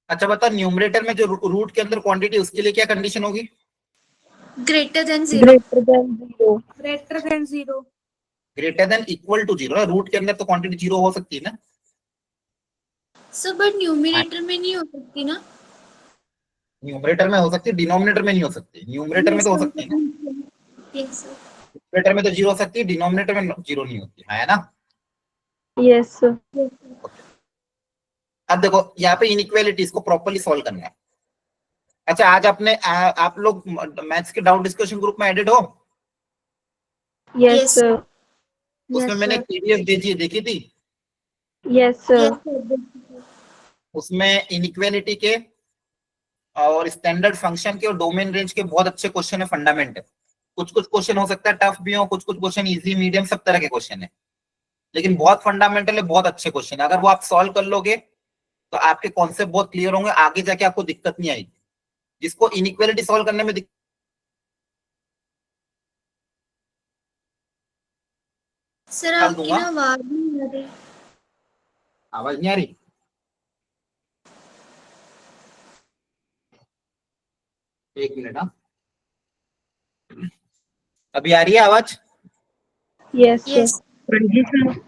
अच्छा बता, न्यूमरेटर में जो रूट के अंदर क्वांटिटी, उसके लिए क्या कंडीशन होगी? Greater than zero. Greater than zero. Greater than equal to zero. Root के अंदर तो क्वांटिटी जीरो हो सकती है ना? सर बट न्यूमरेटर में नहीं हो सकती ना? न्यूमरेटर में हो सकती है, डिनोमिनेटर में नहीं हो सकती। न्यूमरेटर में तो हो सकती है ना? Yes sir. न्यूमरेटर में तो जीरो हो सकती है, डिनोमिनेटर में जीरो नहीं होती है ना? यस। अब देखो यहाँ पे इनइक्वालिटीज को प्रॉपर्ली सॉल्व करना है। अच्छा, आज आप लोग मैथ्स के डाउट डिस्कशन ग्रुप में एडेड हो? Yes sir. उसमें मैंने पीडीएफ भेजी, देखी थी? Yes sir. उसमें इनइक्वालिटी के और स्टैंडर्ड फंक्शन के और डोमेन रेंज के बहुत अच्छे क्वेश्चन है, फंडामेंटल। कुछ कुछ क्वेश्चन हो सकता है टफ भी हो, कुछ कुछ क्वेश्चन इजी मीडियम सब तरह के क्वेश्चन है, लेकिन बहुत फंडामेंटल है, बहुत अच्छे क्वेश्चन है। अगर वो आप सॉल्व कर लोगे तो आपके कॉन्सेप्ट बहुत क्लियर होंगे, आगे जाके आपको दिक्कत नहीं आएगी। जिसको इनइक्वालिटी सॉल्व करने में सर आपकी ना आवाज नहीं आ रही। आवाज नहीं आ रही? एक मिनट। हाँ, अभी आ रही है आवाज? Yes yes. सर।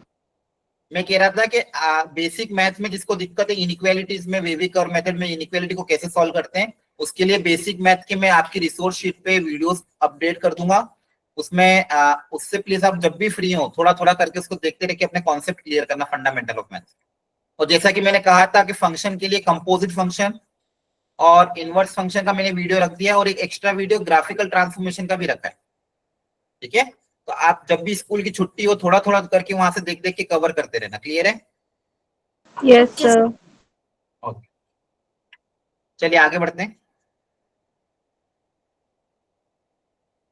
मैं कह रहा था कि बेसिक मैथ में जिसको दिक्कत है इनइक्वालिटीज में, वेविक और मेथड में इनइक्वालिटी को कैसे सॉल्व करते हैं, उसके लिए बेसिक मैथ के मैं आपकी रिसोर्स शीट पे वीडियोस अपडेट कर दूंगा। उसमें उससे प्लीज आप जब भी फ्री हो थोड़ा थोड़ा करके उसको देखते रह के अपने कॉन्सेप्ट क्लियर करना, फंडामेंटल ऑफ मैथ। और जैसा कि मैंने कहा था कि फंक्शन के लिए कंपोजिट फंक्शन और इनवर्स फंक्शन का मैंने वीडियो रख दिया, और एक एक्स्ट्रा वीडियो ग्राफिकल ट्रांसफॉर्मेशन का भी रखा है। ठीक है, तो आप जब भी स्कूल की छुट्टी हो थोड़ा थोड़ा करके वहां से देख देख के कवर करते रहना। क्लियर है? Yes sir. ओके, चलिए आगे बढ़ते हैं।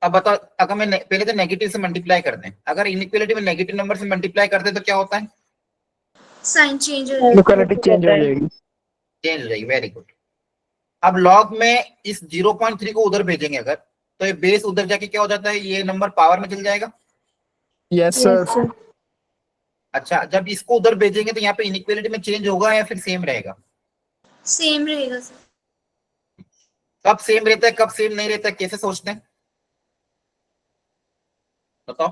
अब बताओ, अगर मैं पहले तो नेगेटिव से मल्टीप्लाई करते हैं, अगर इनइक्वालिटी में नेगेटिव नंबर से मल्टीप्लाई करते हैं तो क्या होता है? साइन चेंज हो जाएगा। इक्वालिटी चेंज हो जाएगी। चेंज हो जाएगी, वेरी गुड। अब लॉग में इस 0.3 को उधर भेजेंगे अगर, तो ये बेस उधर जाके क्या हो जाता है, ये नंबर पावर में चल जाएगा। Yes sir. अच्छा, जब इसको उधर भेजेंगे तो यहाँ पे इनइक्वालिटी में चेंज होगा या फिर सेम रहेगा? सेम रहेगा सर। कब सेम रहता है, कब सेम नहीं रहता है, कैसे सोचते हैं बताओ?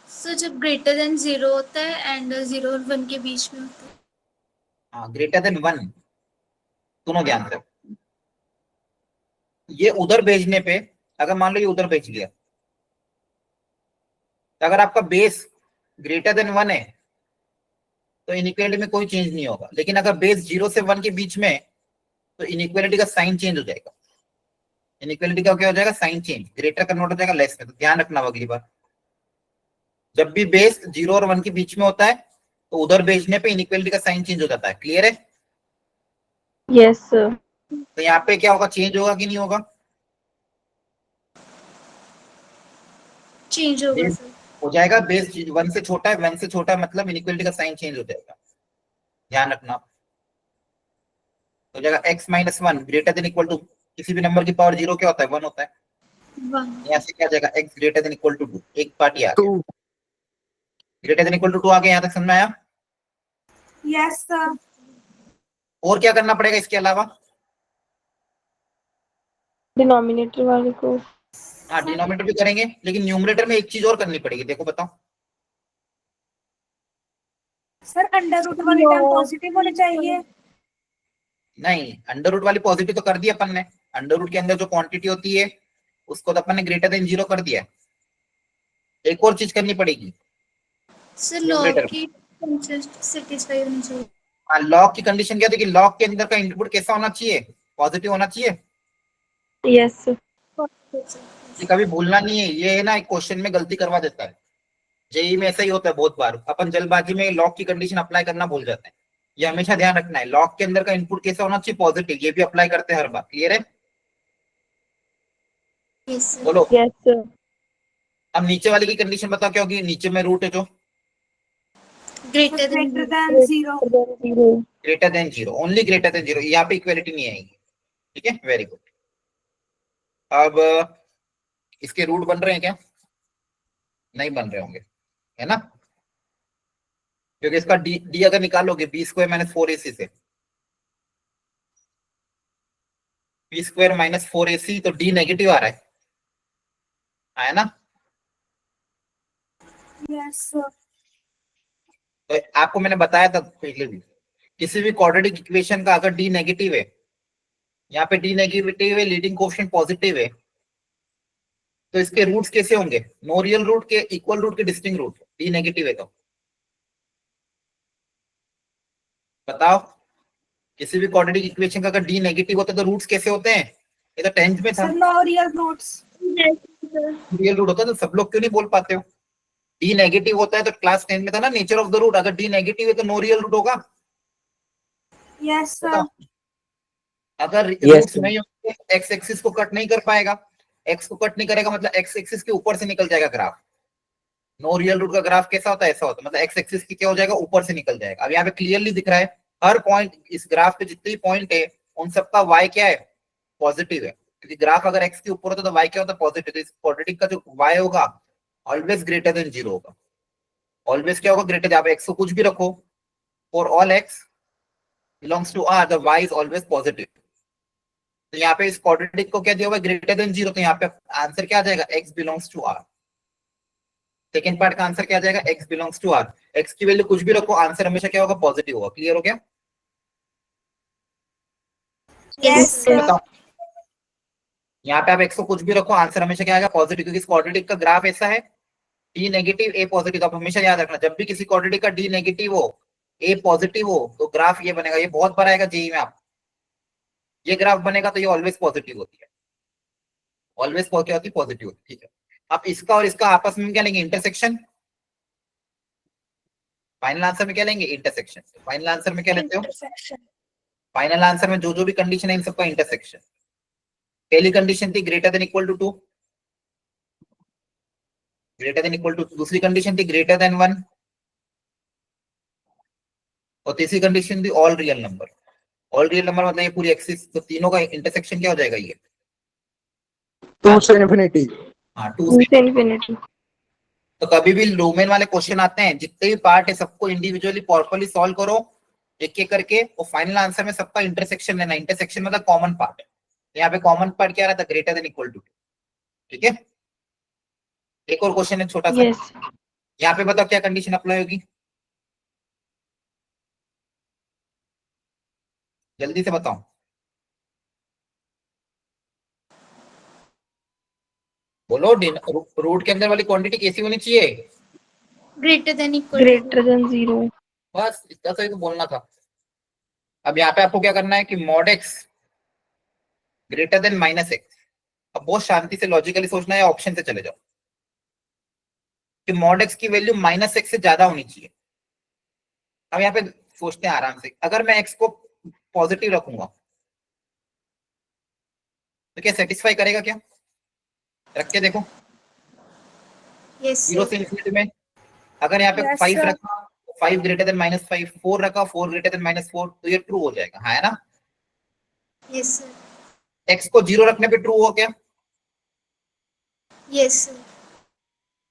सर जब ग्रेटर देन जीरो होता है एंड जीरो और वन के बीच में होता है। हाँ, ग्रेटर देन 1। सुनो ध्यान से, ये उधर भेजने पे, अगर मान लो ये उधर भेज लिया, तो अगर आपका बेस ग्रेटर देन 1 है तो इनइक्वालिटी में कोई चेंज नहीं होगा। लेकिन अगर बेस 0 से 1 के बीच में है तो इनइक्वालिटी का साइन चेंज हो जाएगा। इनइक्वालिटी का क्या हो जाएगा? साइन चेंज, ग्रेटर कन्वर्ट हो जाएगा लेस में। तो ध्यान रखना अगली बार, जब भी बेस 0 और 1 के बीच में होता है तो उधर भेजने पे इनइक्वालिटी का साइन चेंज हो जाता है। क्लियर है? Yes sir. तो यहाँ पे क्या होगा, चेंज होगा कि नहीं होगा? चेंज होगा सर। हो जाएगा। बेस 1 से छोटा है, 1 से छोटा है, मतलब इनइक्वालिटी का साइन चेंज हो जाएगा। ध्यान रखना। हो जाएगा x minus 1 greater than equal to, किसी भी नंबर की पावर 0 क्या होता है? 1 होता है। यहाँ से क्या आ जाएगा? x greater than equal to 2। एक पार्ट ही आ गया, ग्रेटर देन इक्वल टू 2 आ गया। यहाँ तक समझ में आया? Yes sir. और क्या करना पड़ेगा इसके अलावा? डिनोमिनेटर वाले को। हाँ, डिनोमिनेटर भी करेंगे, लेकिन न्यूमरेटर में एक चीज और करनी पड़ेगी। देखो बताओ। सर अंडर रूट वाले टर्म पॉजिटिव होने चाहिए। नहीं, अंडर रूट वाली पॉजिटिव तो कर दिया अपन ने। अंडर रूट के अंदर जो क्वांटिटी होती है उसको तो अपन ने ग्रेटर देन 0 कर दिया। एक और चीज करनी पड़ेगी सर लॉग न्यूमरेटर में। की सेटिस्फाई होनी चाहिए। हाँ, लॉग की कंडीशन क्या थी कि लॉग के अंदर का इनपुट कैसा होना चाहिए? पॉजिटिव होना चाहिए। यस। ये कभी भूलना नहीं है, ये है ना एक क्वेश्चन में गलती करवा देता है। जेई में ऐसा ही होता है बहुत बार, अपन जल्दबाजी में लॉग की कंडीशन अप्लाई करना भूल जाते हैं। ये हमेशा ध्यान रखना है, लॉग के अंदर का इनपुट कैसा होना चाहिए? पॉजिटिव। ये भी अप्लाई करते हैं हर बार। क्लियर है? Yes sir. बोलो। Yes sir. अब नीचे वाली की कंडीशन बताओ क्या होगी? नीचे में रूट है जो greater than zero. Greater then 0, only greater than 0। यहाँ पे इक्वालिटी नहीं आएगी। ठीक है, वेरी गुड। अब इसके रूट बन रहे हैं क्या? नहीं बन रहे होंगे, है ना? क्योंकि इसका डी अगर निकालोगे बी स्क्वायर माइनस 4ac से, बी स्क्वायर माइनस 4ac, तो डी नेगेटिव आ रहा है, आया ना? Yes sir. तो आपको मैंने बताया था पहले भी, किसी भी क्वाड्रेटिक इक्वेशन का अगर डी नेगेटिव है, यहाँ पे डी नेगेटिव है, लीडिंग कोएफिशिएंट पॉजिटिव है, तो इसके रूट्स कैसे होंगे? नो रियल रूट के, इक्वल रूट के, डिस्टिंक्ट रूट। डी नेगेटिव है तो बताओ, किसी भी क्वाड्रेटिक इक्वेशन का अगर डी नेगेटिव होता है तो रूट्स कैसे होते हैं? ये तो 10th में था, sir no real roots. Real root होता है, तो सब लोग क्यों नहीं बोल पाते हो? डी नेगेटिव होता है तो क्लास 10 में था ना, नेचर ऑफ द रूट, अगर डी नेगेटिव है तो नो रियल रूट होगा। Yes sir. बताओ, अगर Yes, रूट्स sir. नहीं होंगे एक्स एक्सिस को कट नहीं कर पाएगा, एक्स को कट नहीं करेगा मतलब एक्स एक्सिस के ऊपर से निकल जाएगा ग्राफ। नो रियल रूट का ग्राफ कैसा होता है? ऐसा होता है, मतलब एक्स एक्सिस की क्या हो जाएगा? ऊपर से निकल जाएगा। अब यहाँ पे क्लियरली दिख रहा है, हर पॉइंट इस ग्राफ पे जितने भी पॉइंट है उन सबका वाई क्या है? पॉजिटिव है, क्योंकि ग्राफ अगर एक्स के ऊपर होता है तो वाई क्या होता है? पॉजिटिव। तो इस क्वाड्रेटिक का जो वाई होगा ऑलवेज ग्रेटर देन 0 होगा। ऑलवेज क्या होगा? ग्रेटर। आप एक्स को कुछ भी रखो, for all X belongs to R the Y is always positive. तो यहाँ पे इस क्वाड्रेटिक को क्या दिया हुआ है? ग्रेटर देन 0, तो यहाँ पे आंसर क्या आ जाएगा? X belongs to R. Second part का आंसर क्या आ जाएगा? X belongs to R. X की वैल्यू कुछ भी रखो, आंसर हमेशा क्या होगा? पॉजिटिव होगा। क्लियर हो गया? Yes sir. बताओ, यहाँ पे आप एक्स को कुछ भी रखो, आंसर हमेशा क्या आएगा? पॉजिटिव, क्योंकि इस क्वाड्रेटिक का ग्राफ ऐसा है, डी नेगेटिव ए पॉजिटिव। आप हमेशा याद रखना, जब भी किसी क्वाड्रेटिक का डी नेगेटिव हो, ए पॉजिटिव हो, तो ग्राफ ये बनेगा। ये बहुत बार आएगा जेई में, आप ये ग्राफ बनेगा तो ये ऑलवेज पॉजिटिव होती है, ऑलवेज क्या होती है? पॉजिटिव होती है। ठीक है, आप इसका और इसका आपस में क्या लेंगे? इंटरसेक्शन। फाइनल आंसर में क्या लेंगे? इंटरसेक्शन। फाइनल आंसर में क्या लेते हो? इंटरसेक्शन। फाइनल आंसर में जो जो भी कंडीशन है इन सबका इंटरसेक्शन। पहली कंडीशन थी greater than equal to 2, greater than equal to. दूसरी कंडीशन थी ग्रेटर देन 1, और तीसरी कंडीशन थी all real number. All real number मतलब ये पूरी एक्सिस, तो तीनों का इंटरसेक्शन क्या हो जाएगा? ये 2 से infinity. हाँ, 2 से। infinity. तो कभी भी डोमेन वाले क्वेश्चन आते हैं, जितने भी पार्ट है सबको इंडिविजुअली प्रॉपर्ली सॉल्व करो एक एक करके, और फाइनल आंसर में सबका इंटरसेक्शन लेना। इंटरसेक्शन मतलब कॉमन पार्ट। यहाँ पे कॉमन पार्ट क्या रहा था? Greater than equal to. ठीक है, एक और क्वेश्चन है छोटा सा। Yes. यहाँ पे बताओ क्या कंडीशन अप्लाई होगी? जल्दी से बताओ। बोलो, रूट के अंदर वाली क्वांटिटी कैसी होनी चाहिए? Greater than equal Greater than 0. बस इतना सा ही तो बोलना था। अब यहाँ पे आपको क्या करना है कि mod x greater than minus x. अब बहुत शांति से लॉजिकली सोचना है, ऑप्शन से चले जाओ कि मॉड एक्स की वैल्यू माइनस एक्स से ज्यादा होनी चाहिए। अब यहाँ पे सोचते हैं आराम से, अगर मैं एक्स को पॉजिटिव रखूंगा तो क्या सेटिस्फाई करेगा? क्या रख के देखो, यस 0 से इंफिनिटी में। अगर यहाँ पे Yes, 5 sir. रखा, 5 ग्रेटर देन माइनस 5, 4 रखा, 4 ग्रेटर देन माइनस 4, तो ये ट्रू हो जाएगा। हाँ, है ना? Yes sir. एक्स को 0 रखने पे ट्रू हो क्या? Yes sir.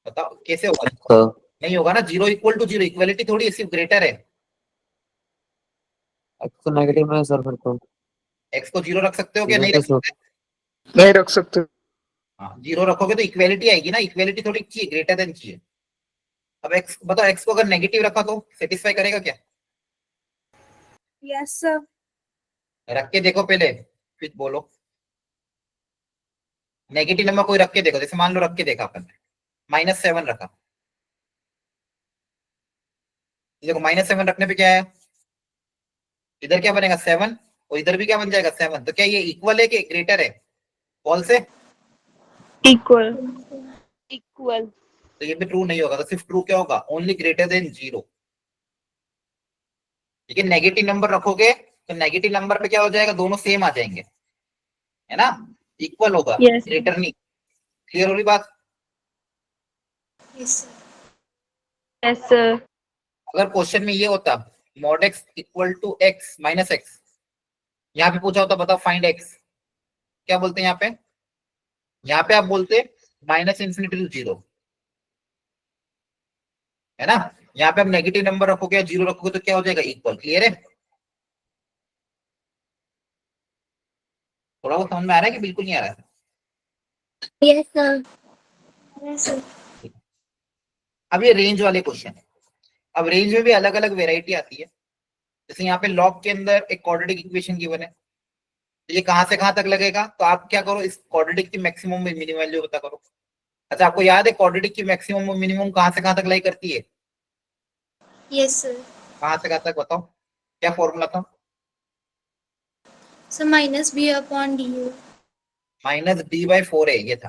बताओ कैसे होगा? हाँ. नहीं होगा ना, 0 इक्वल टू 0, इक्वलिटी थोड़ी है, सिर्फ ग्रेटर है। X तो नेगेटिव में है सर, फिर तो एक्स को 0 रख सकते हो क्या? Zero नहीं तो रख सकते? नहीं रख सकते. हाँ, 0 रखोगे तो इक्वलिटी आएगी ना, इक्वलिटी थोड़ी चाहिए, ग्रेटर देन चाहिए। अब एक्स बताओ, एक्स को अगर नेगेटिव रखा तो सेटिस्फाई करेगा क्या? Yes sir. रख के देखो पहले, फिर बोलो। नेगेटिव नंबर कोई रख के देखो, जैसे मान लो रख के देखा अपन ने, -7 रखा। देखो -7 रखने पे क्या है? इधर क्या बनेगा? 7, और इधर भी क्या बन जाएगा? 7। तो क्या ये इक्वल है कि ग्रेटर है? फॉल्स से Equal. Equal. तो ये भी ट्रू नहीं होगा, तो सिर्फ ट्रू क्या होगा? Only greater than 0। ठीक है, नेगेटिव नंबर रखोगे तो नेगेटिव नंबर पे क्या हो जाएगा? दोनों सेम आ जाएंगे, है ना? इक्वल होगा, Yes. ग्रेटर नहीं। क्लियर हो रही बात? Yes sir. Yes, sir. अगर क्वेश्चन में ये होता mod X equal to X minus X, यहाँ पे पूछा होता बताओ फाइंड एक्स, क्या बोलते हैं यहाँ पे? यहाँ पे आप बोलते माइनस इंफिनिटी टू 0, है ना? यहाँ पे आप नेगेटिव नंबर रखोगे या 0 रखोगे तो क्या हो जाएगा? इक्वल। क्लियर है? थोड़ा बहुत समझ में आ रहा है कि बिल्कुल नहीं आ रहा है? Yes sir. Yes sir. अब ये रेंज वाले क्वेश्चन है। अब रेंज में भी अलग अलग वेराइटी आती है। जैसे यहाँ पे लॉग के अंदर एक क्वाड्रेटिक इक्वेशन गिवन है, तो ये कहां से कहां तक लगेगा, तो आप क्या करो, इस क्वाड्रेटिक की मैक्सिमम में मिनिमम वैल्यू पता करो। अच्छा, आपको याद है क्वाड्रेटिक की मैक्सिमम और मिनिमम कहां से कहां तक लाई करती है? Yes sir. कहां से कहां तक बताओ, क्या फॉर्मूला था? Sir minus B upon D U. Minus D by four है, ये था,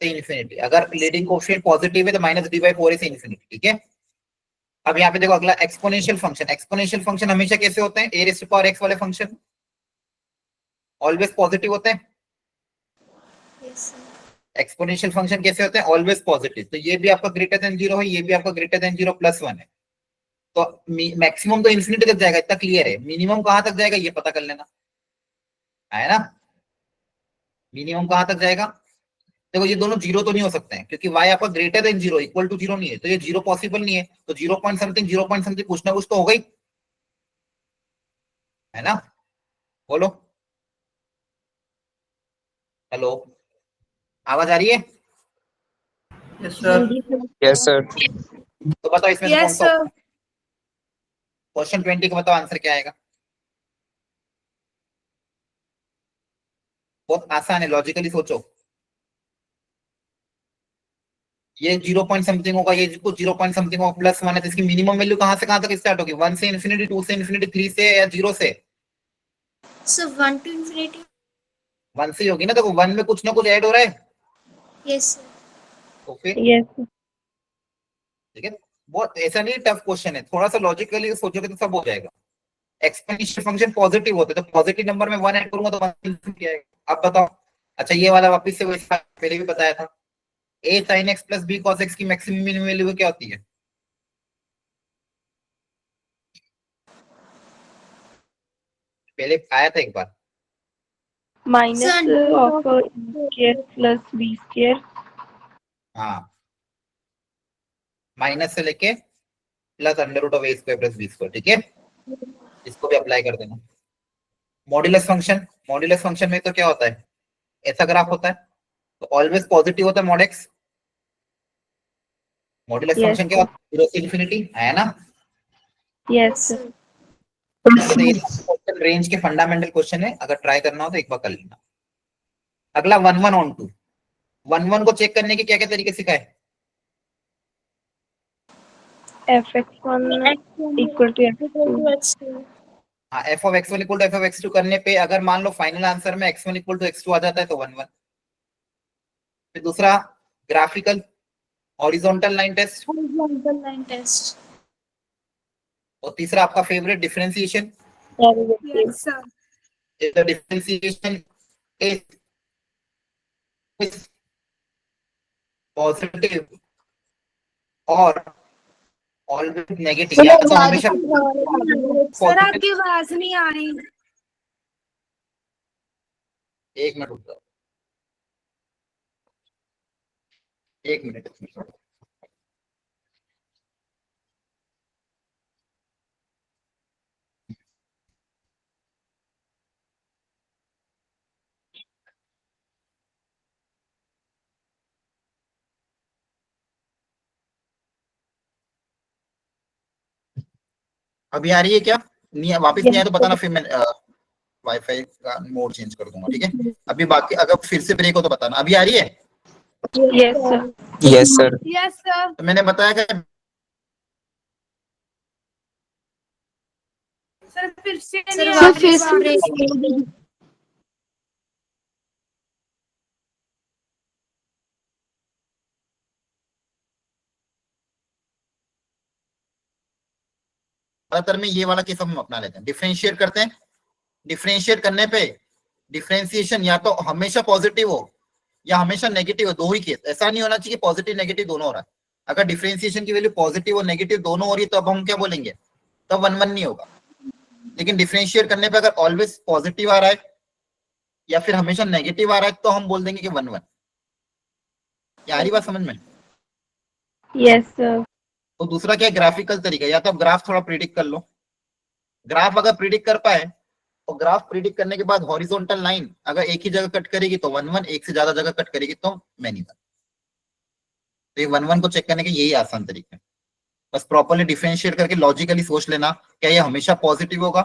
से इन्फिनिटी। अगर लीडिंग कोएफिशिएंट पॉजिटिव है तो माइनस डी बाई फोर है से इन्फिनिटी, ठीक है। अब यहाँ पे देखो अगला एक्सपोनेंशियल फंक्शन। एक्सपोनेंशियल फंक्शन हमेशा कैसे होते हैं? ए रेज़ टू पावर एक्स वाले फंक्शन ऑलवेज पॉजिटिव होते हैं। Yes sir. एक्सपोनेंशियल फंक्शन कैसे होते हैं? Always positive. तो ये भी आपका ग्रेटर देन जीरो है, ये भी आपका greater than zero plus one है। तो मैक्सिमम तो इन्फिनिटी तक जाएगा, इतना क्लियर है। मिनिमम कहां तक जाएगा ये पता कर लेना, है ना। मिनिमम कहां तक जाएगा? देखो ये दोनों जीरो तो नहीं हो सकते हैं, क्योंकि y आपका greater than zero equal to zero नहीं है, तो ये जीरो पॉसिबल नहीं है। तो जीरो पॉइंट समथिंग कुछ ना कुछ तो होगा ही, है ना। बोलो, हेलो, आवाज आ रही है? Yes sir. तो बताओ इसमें से कौन यस सा सर। क्वेश्चन 20 का बताओ आंसर क्या आएगा? बहुत आसान है, लॉजिकली सोचो। ये जीरो पॉइंट समथिंग होगा, ये कुछ जीरो पॉइंट समथिंग होगा, प्लस वन है, तो इसकी मिनिमम वैल्यू कहां से कहां तक स्टार्ट होगी? वन से इन्फिनिटी, टू से इन्फिनिटी, थ्री से, या जीरो से? Sir one two infinity. One से ही होगी ना, देखो वन में कुछ ना कुछ ऐड हो रहा है, यस सर। तो फिर Yes. ठीक है। बहुत ऐसा नहीं, टफ क्वेश्चन है, थोड़ा सा लॉजिकली सोचोगे तो सब हो जाएगा। एक्सपोनेंशियल फंक्शन पॉजिटिव होते हैं, तो पॉजिटिव नंबर में वन ऐड करूंगा तो वन इन्फिनिटी आएगा। अब बताओ, अच्छा ये वाला वापस से वैसा पहले भी बताया था, a sin x plus b cos x की मैक्सिमम मिनिमम वैल्यू क्या होती है? पहले आया था एक बार। Minus Sir, of square plus b square. हाँ, माइनस से लेके plus under root of A square plus B square, ठीक है। इसको भी अप्लाई कर देना। मॉड्यूलस फंक्शन, मॉड्यूलस फंक्शन में तो क्या होता है? ऐसा ग्राफ होता है, तो ऑलवेज पॉजिटिव होता है mod x. Modulus Yes. Function क्या होता है? जीरो से इन्फिनिटी, है ना। Yes. sir. तो ये क्वेश्चन रेंज के फंडामेंटल क्वेश्चन है, अगर ट्राई करना हो तो एक बार कर लेना। अगला one one onto. One one को चेक करने के क्या क्या तरीके सिखाए? fx1 equal to x2. हाँ, f of x one equal to f of x two करने पे अगर मान लो फाइनल आंसर में x one equal to x two आ जाता है तो वन वन। फिर दूसरा graphical horizontal line test, Horizontal line test. और तीसरा आपका favourite differentiation. Derivative. Yes sir. The differentiation is positive or always negative, या तो हमेशा सर positive। आपकी आवाज नहीं आ रही। एक मिनट रुक जाओ, एक मिनट। अभी आ रही है क्या? नहीं, वापस नहीं आया तो बताना, फिर मैं वाईफाई का मोड चेंज कर दूंगा, ठीक है। अभी बाकी अगर फिर से ब्रेक हो तो बताना। अभी आ रही है? Yes, sir. Yes sir. Yes sir. तो मैंने बताया कि सर फिर से Sir, नहीं आ वापस रही break आवाज। ज्यादातर में ये वाला केस हम अपना लेते हैं, डिफरेंशिएट करते हैं। डिफरेंशिएट करने पे डिफरेंशिएशन या तो हमेशा पॉजिटिव हो या हमेशा नेगेटिव हो, दो ही केस। ऐसा नहीं होना चाहिए पॉजिटिव नेगेटिव दोनों हो रहा है। अगर डिफरेंशिएशन की वैल्यू पॉजिटिव और नेगेटिव दोनों हो रही है तो अब हम क्या बोलेंगे? तब वन वन नहीं होगा। लेकिन डिफरेंशिएट करने पे अगर ऑलवेज पॉजिटिव आ रहा है या फिर हमेशा नेगेटिव आ रहा है तो हम बोल देंगे कि वन वन। क्या आ रही बात समझ में? Yes, sir. तो दूसरा क्या है? ग्राफिकल तरीका। या तो आप ग्राफ थोड़ा प्रिडिक्ट कर लो। ग्राफ अगर प्रिडिक्ट कर पाए और ग्राफ प्रिडिक्ट करने के बाद हॉरिजॉन्टल लाइन अगर एक ही जगह कट करेगी तो 1 1, एक से ज्यादा जगह कट करेगी तो मैनी 1। तो ये 1 1 को चेक करने के यही आसान तरीका है। बस प्रॉपर्ली डिफरेंशिएट करके लॉजिकली सोच लेना, क्या ये हमेशा पॉजिटिव होगा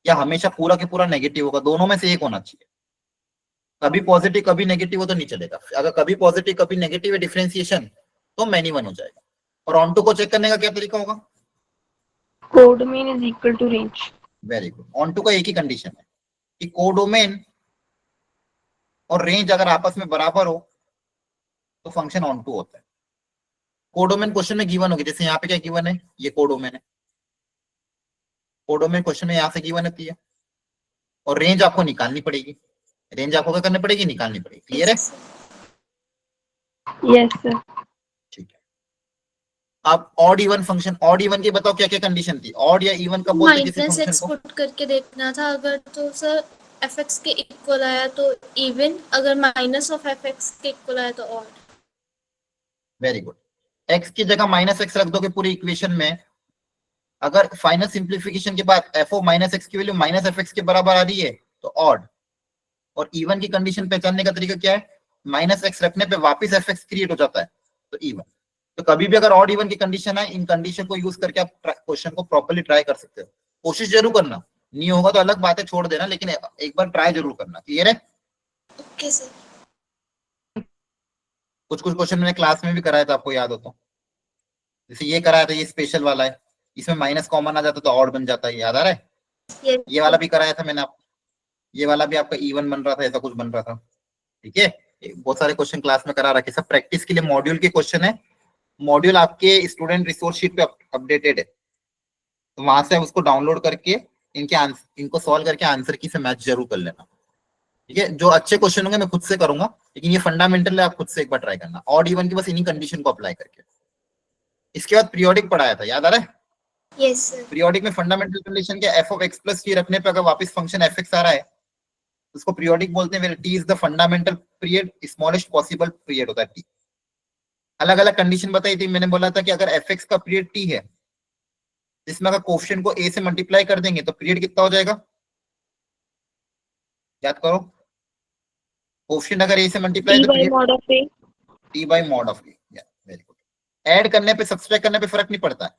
या हमेशा पूरा के पूरा नेगेटिव होगा, दोनों में से एक होना चाहिए। कभी पॉजिटिव कभी नेगेटिव हो तो नहीं चलेगा। अगर कभी पॉजिटिव कभी नेगेटिव है डिफरेंशिएशन तो मैनी 1 हो जाएगा। और ऑन टू को चेक करने का क्या तरीका होगा? Codomain is equal to range. Very good. Onto का एक ही कंडीशन है कि कोडोमेन और रेंज अगर आपस में बराबर हो तो फंक्शन ऑन टू होता है। कोडोमेन क्वेश्चन में गिवन होगी, जैसे यहाँ पे क्या गिवन है, ये कोडोमेन है। कोडोमेन क्वेश्चन में यहाँ से गिवन होती है और रेंज आपको निकालनी पड़ेगी। रेंज आपको क्या करनी पड़ेगी? निकालनी पड़ेगी। क्लियर है? Yes sir. ठीक है। अब odd even function, odd even की बताओ क्या क्या कंडीशन थी? ऑड या इवन कब बोलते हैं किसी माइनस फंक्शन एक्स को? पुट करके देखना था, अगर तो सर एफ एक्स के इक्वल आया तो इवन, अगर माइनस ऑफ एफ एक्स के इक्वल आया तो ऑड। Very good. एक्स की जगह माइनस एक्स रख दोगे पूरी इक्वेशन में, अगर फाइनल सिंप्लीफिकेशन के बाद एफ ओ माइनस एक्स की वैल्यू माइनस एफ एक्स के बराबर आ रही है तो ऑड। और इवन की कंडीशन पहचानने का तरीका क्या है? माइनस एक्स रखने पे वापस एफ एक्स क्रिएट हो जाता है तो इवन। तो कभी भी अगर ऑड इवन की कंडीशन है, इन कंडीशन को यूज करके आप क्वेश्चन को प्रॉपर्ली ट्राई कर सकते हो। कोशिश जरूर करना, नहीं होगा तो अलग बात है, छोड़ देना, लेकिन एक बार ट्राई जरूर करना। क्लियर है? Okay sir. कुछ कुछ क्वेश्चन मैंने क्लास में भी कराया था, आपको याद हो तो। जैसे ये कराया था, ये स्पेशल वाला है, इसमें माइनस कॉमन आ जाता तो ऑड बन जाता है, याद आ रहा है? Yes. ये वाला भी कराया था मैंने आपको, ये वाला भी आपका इवन बन रहा था, ऐसा कुछ बन रहा था। ठीक है, बहुत सारे क्वेश्चन क्लास में करा रखे, सब प्रैक्टिस के लिए मॉड्यूल के क्वेश्चन है। मॉड्यूल आपके स्टूडेंट रिसोर्स शीट पे अपडेटेड है, तो वहां से उसको डाउनलोड करके इनको सॉल्व करके आंसर की से मैच जरूर कर लेना। ठीक है, जो अच्छे क्वेश्चन होंगे मैं खुद से करूंगा, लेकिन ये फंडामेंटल है, आप खुद से एक बार ट्राई करना। ऑड इवन की बस इन्हीं कंडीशन को अप्लाई करके। इसके बाद पीरियोडिक पढ़ाया था, याद आ रहा है? Yes sir. पीरियोडिक में फंडामेंटल कंडीशन के F of x plus T रखने पे अगर वापस फंक्शन एफ एक्स आ रहा है उसको पीरियोडिक बोलते हैं। T is the fundamental period, smallest possible period होता है टी। अलग अलग कंडीशन बताई थी मैंने, बोला था कि अगर एफ एक्स का पीरियड टी है जिसमें अगर कोफिशिएंट को ए से मल्टीप्लाई कर देंगे तो पीरियड कितना हो जाएगा? याद करो, कोफिशिएंट अगर ए से मल्टीप्लाई तो T mod of A. T by mod of A. Very good. Add करने पे सब्सट्रैक्ट करने पे फर्क नहीं पड़ता है,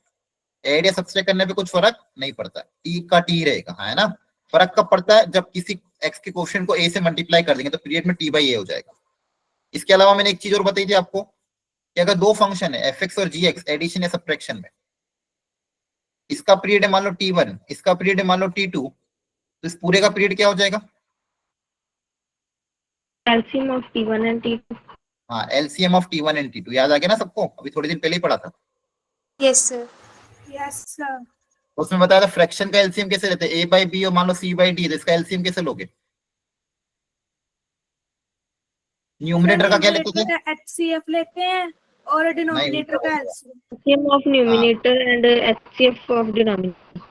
ऐड या सब्सट्रैक्ट करने पे कुछ फर्क नहीं पड़ता है, टी का टी रहेगा, है ना? फर्क कब पड़ता है? जब किसी एक्स के कोफिशिएंट को ए से मल्टीप्लाई कर देंगे तो पीरियड में टी बाई ए हो जाएगा। इसके अलावा मैंने एक चीज और बताई थी आपको कि अगर दो फंक्शन है एफ एक्स और जी एक्स, एडिशन या सब्ट्रैक्शन में, इसका पीरियड है मान लो t1, इसका पीरियड है मान लो t2, तो इस पूरे का पीरियड क्या हो जाएगा? LCM of t1 and t2। हाँ, LCM of t1 and t2। याद आ गया ना सबको? अभी थोड़ी देर पहले ही पढ़ा था। Yes sir. Yes sir. उसमें बताया था फ्रैक्शन का एलसीएम कैसे लेते हैं, a बाई बी और मान लो c बाई डी, तो इसका एलसीएम कैसे लोगे? न्यूमरेटर का क्या लेते थे? HCF लेते हैं और डिनोमिनेटर का LCM। LCM of numerator and HCF of denominator.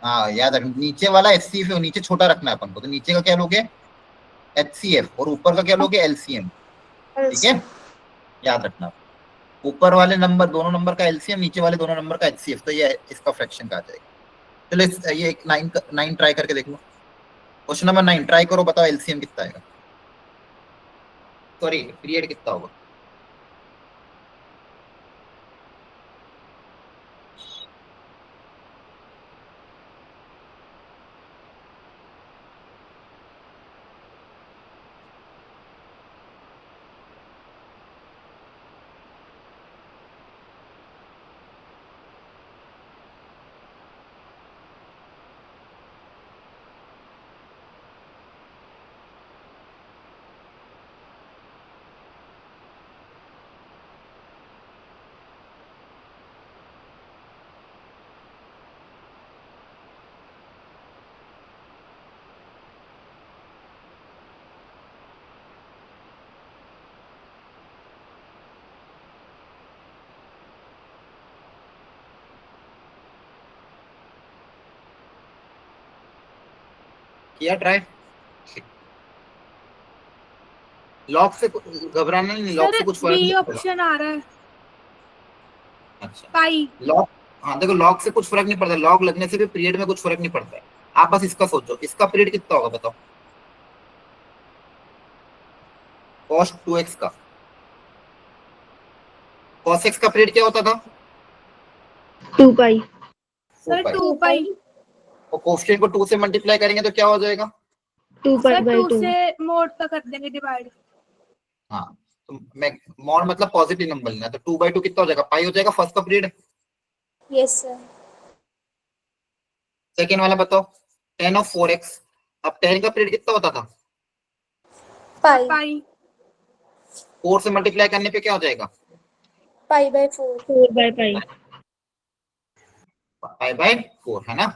हाँ याद रख, नीचे वाला एचसीएफ है, नीचे छोटा रखना है अपन को, तो नीचे का क्या लोगे? एचसीएफ, और ऊपर का क्या लोगे? एलसीएम। ठीक है, याद रखना, ऊपर वाले नंबर दोनों नंबर का एलसीएम, नीचे वाले दोनों नंबर का एचसीएफ, तो ये इसका फ्रैक्शन का आ जाएगा। चलो ये 9 ट्राई करके देख लो। क्वेश्चन नंबर 9 ट्राई करो, बताओ एलसीएम कितना आएगा, सॉरी पीरियड कितना होगा? किया ट्राई? लॉग से घबराना नहीं, लॉग से सर कुछ फर्क बी नहीं पड़ेगा। ऑप्शन आ रहा है। अच्छा, पाई। लॉग, हाँ देखो लॉग से कुछ फर्क नहीं पड़ता, लॉग लगने से भी पीरियड में कुछ फर्क नहीं पड़ता है। आप बस इसका सोचो, इसका पीरियड कितना होगा बताओ, cos 2x का, cos x का पीरियड क्या होता था, 2 pi. 2 सर पाई, 2 पाई, और कोफिशिएंट को 2 से मल्टीप्लाई करेंगे तो क्या हो जाएगा, 2 pi सर by 2 2. से मोड तक कर देंगे डिवाइड। हाँ तो मैं मॉड मतलब पॉजिटिव नंबर लेना, तो 2/2 कितना हो जाएगा, पाई हो जाएगा फर्स्ट का पीरियड। Yes sir. सेकेंड वाला बताओ, tan of 4x, अब tan का पीरियड कितना होता था, पाई पाई 4 से मल्टीप्लाई करने पे क्या हो जाएगा, पाई बाय 4। 4 by pi. पाई/4 है ना,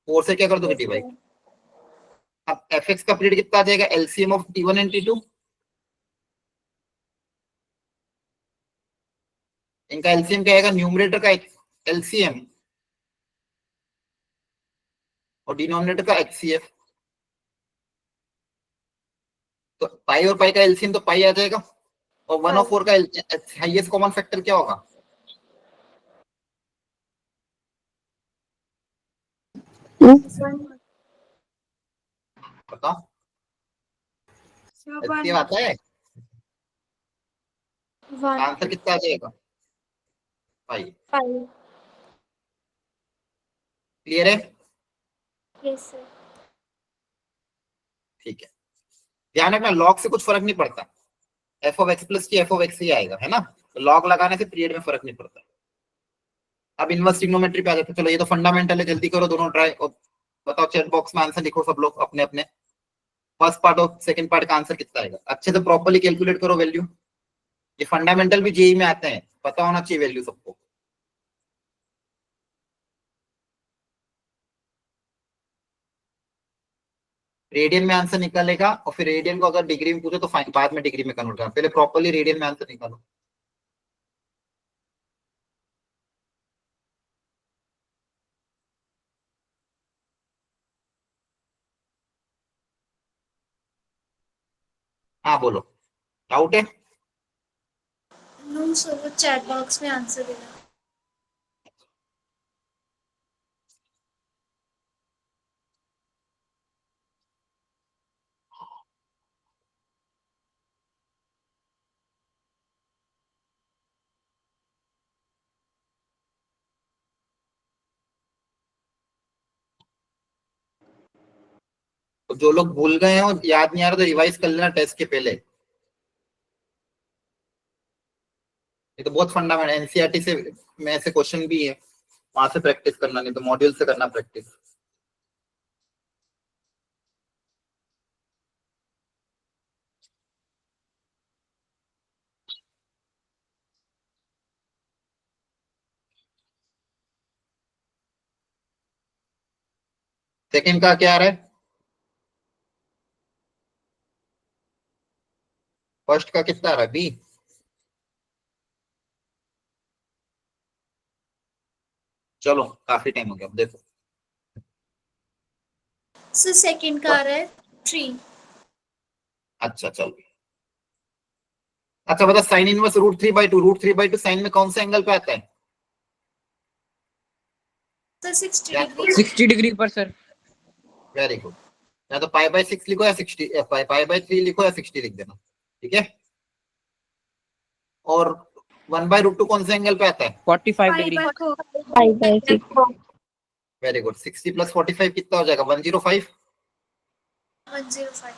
4 से क्या कर दोगे डिवाइड। अब fx का पीरियड कितना आ जाएगा, LCM of t1 and t2, इनका एलसीएम क्या आएगा, न्यूमरेटर का एलसीएम और डिनोमिनेटर का एचसीएफ, तो पाई और पाई का एलसीएम तो पाई आ जाएगा, और 1 और 4 का हाईएस्ट कॉमन फैक्टर क्या होगा, बताओ, एचसीएफ आता है, 1 आंसर कितना आ जाएगा, पाई। पाई। क्लियर है, यस सर। ठीक है, ध्यान रखना लॉग से कुछ फर्क नहीं पड़ता, एफ ऑफ एक्स प्लस की एफ ऑफ एक्स ही आएगा, है ना, तो लॉग लगाने से पीरियड में फर्क नहीं पड़ता। अब इनवर्स ट्रिग्नोमेट्री पे आ जाते, चलो ये तो फंडामेंटल है, जल्दी करो दोनों ट्राई, और बताओ चैट बॉक्स में आंसर लिखो सब लोग अपने अपने, फर्स्ट पार्ट और सेकंड पार्ट का आंसर कितना आएगा, अच्छे से प्रॉपर्ली कैलकुलेट करो वैल्यू, ये फंडामेंटल भी जेई में आते हैं, पता होना चाहिए वैल्यू सबको। रेडियन में आंसर निकालेगा, और फिर रेडियन को अगर डिग्री में पूछे तो फाइन, बाद में डिग्री में कन्वर्ट करना, पहले प्रॉपर्ली रेडियन में आंसर निकालो। हाँ बोलो, डाउट है, नो सर, वो चैट बॉक्स में आंसर देना। तो जो लोग भूल गए हैं और याद नहीं आ रहा तो रिवाइज कर लेना टेस्ट के पहले, ये तो बहुत फंडामेंटल एनसीईआरटी से में ऐसे क्वेश्चन भी है, वहां से प्रैक्टिस करना, नहीं तो मॉड्यूल से करना प्रैक्टिस। सेकंड का क्या आ रहा है, फर्स्ट का कितना आ रहा है, बी, चलो काफी टाइम हो गया, अब देखो सर सेकंड का आ रहा है 3। अच्छा चलो, अच्छा बता साइन इनवर्स √3/2, √3/2 साइन में कौन से एंगल पे आता है, सर 60 या डिग्री। 60 डिग्री पर सर। वेरी गुड, या तो पाई/6 लिखो या 60, पाई/3 लिखो या 60 लिख देना, ठीक है, और 1/√2 कौन से एंगल पे आता है, 45 pi degree. By 4, 5 by 6. Very good, 60 + 45 कितना हो जाएगा, 105 105।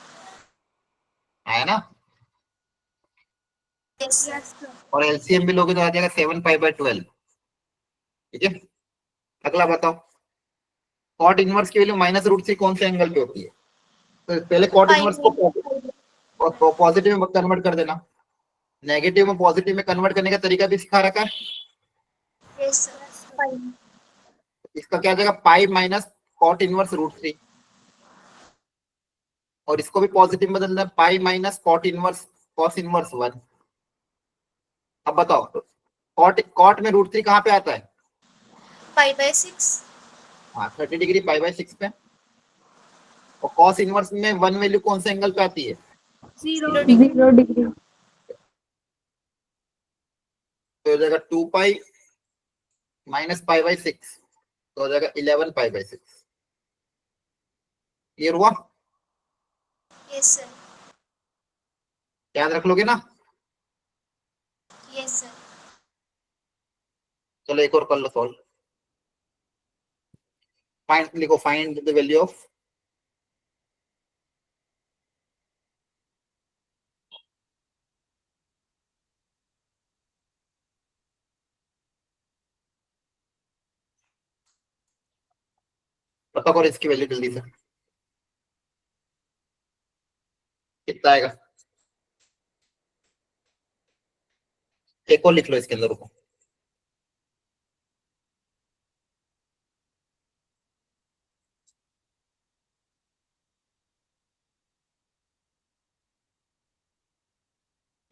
आया ना, यस सर। Yes sir. और एलसीएम भी लोगे तो आ जाएगा 7 पाई/12, ठीक है। अगला बताओ, कॉट इनवर्स की वैल्यू -√3 कौन से एंगल पे होती है, तो पहले कॉट पाई इनवर्स में। को पॉजिटिव में कन्वर्ट कर देना, नेगेटिव में पॉजिटिव में कन्वर्ट करने का तरीका भी सिखा रखा है, यस सर। पाई। इसका क्या आ जाएगा, पाई माइनस कॉट इनवर्स √3, और इसको भी पॉजिटिव में बदलना, pi minus cot inverse cos inverse 1। अब बताओ कॉट कॉट में √3 कहाँ पे आता है, पाई बाय 6। हाँ 30 डिग्री पाई/6 पे, और कॉस इनवर्स में 1 वैल्यू कौन से एंगल पे आती है, 0 0 degree. तो हो जाएगा 2 पाई माइनस पाई/6, तो हो जाएगा 11 पाई/6, क्लियर हुआ? यस सर, याद रख लोगे ना? Yes sir. चलो एक और कर लो सॉल्व। फाइंड लिखो, फाइंड द वैल्यू ऑफ पता करो इसकी वैल्यू जल्दी से कितना आएगा। एक और लिख लो इसके अंदर रुको।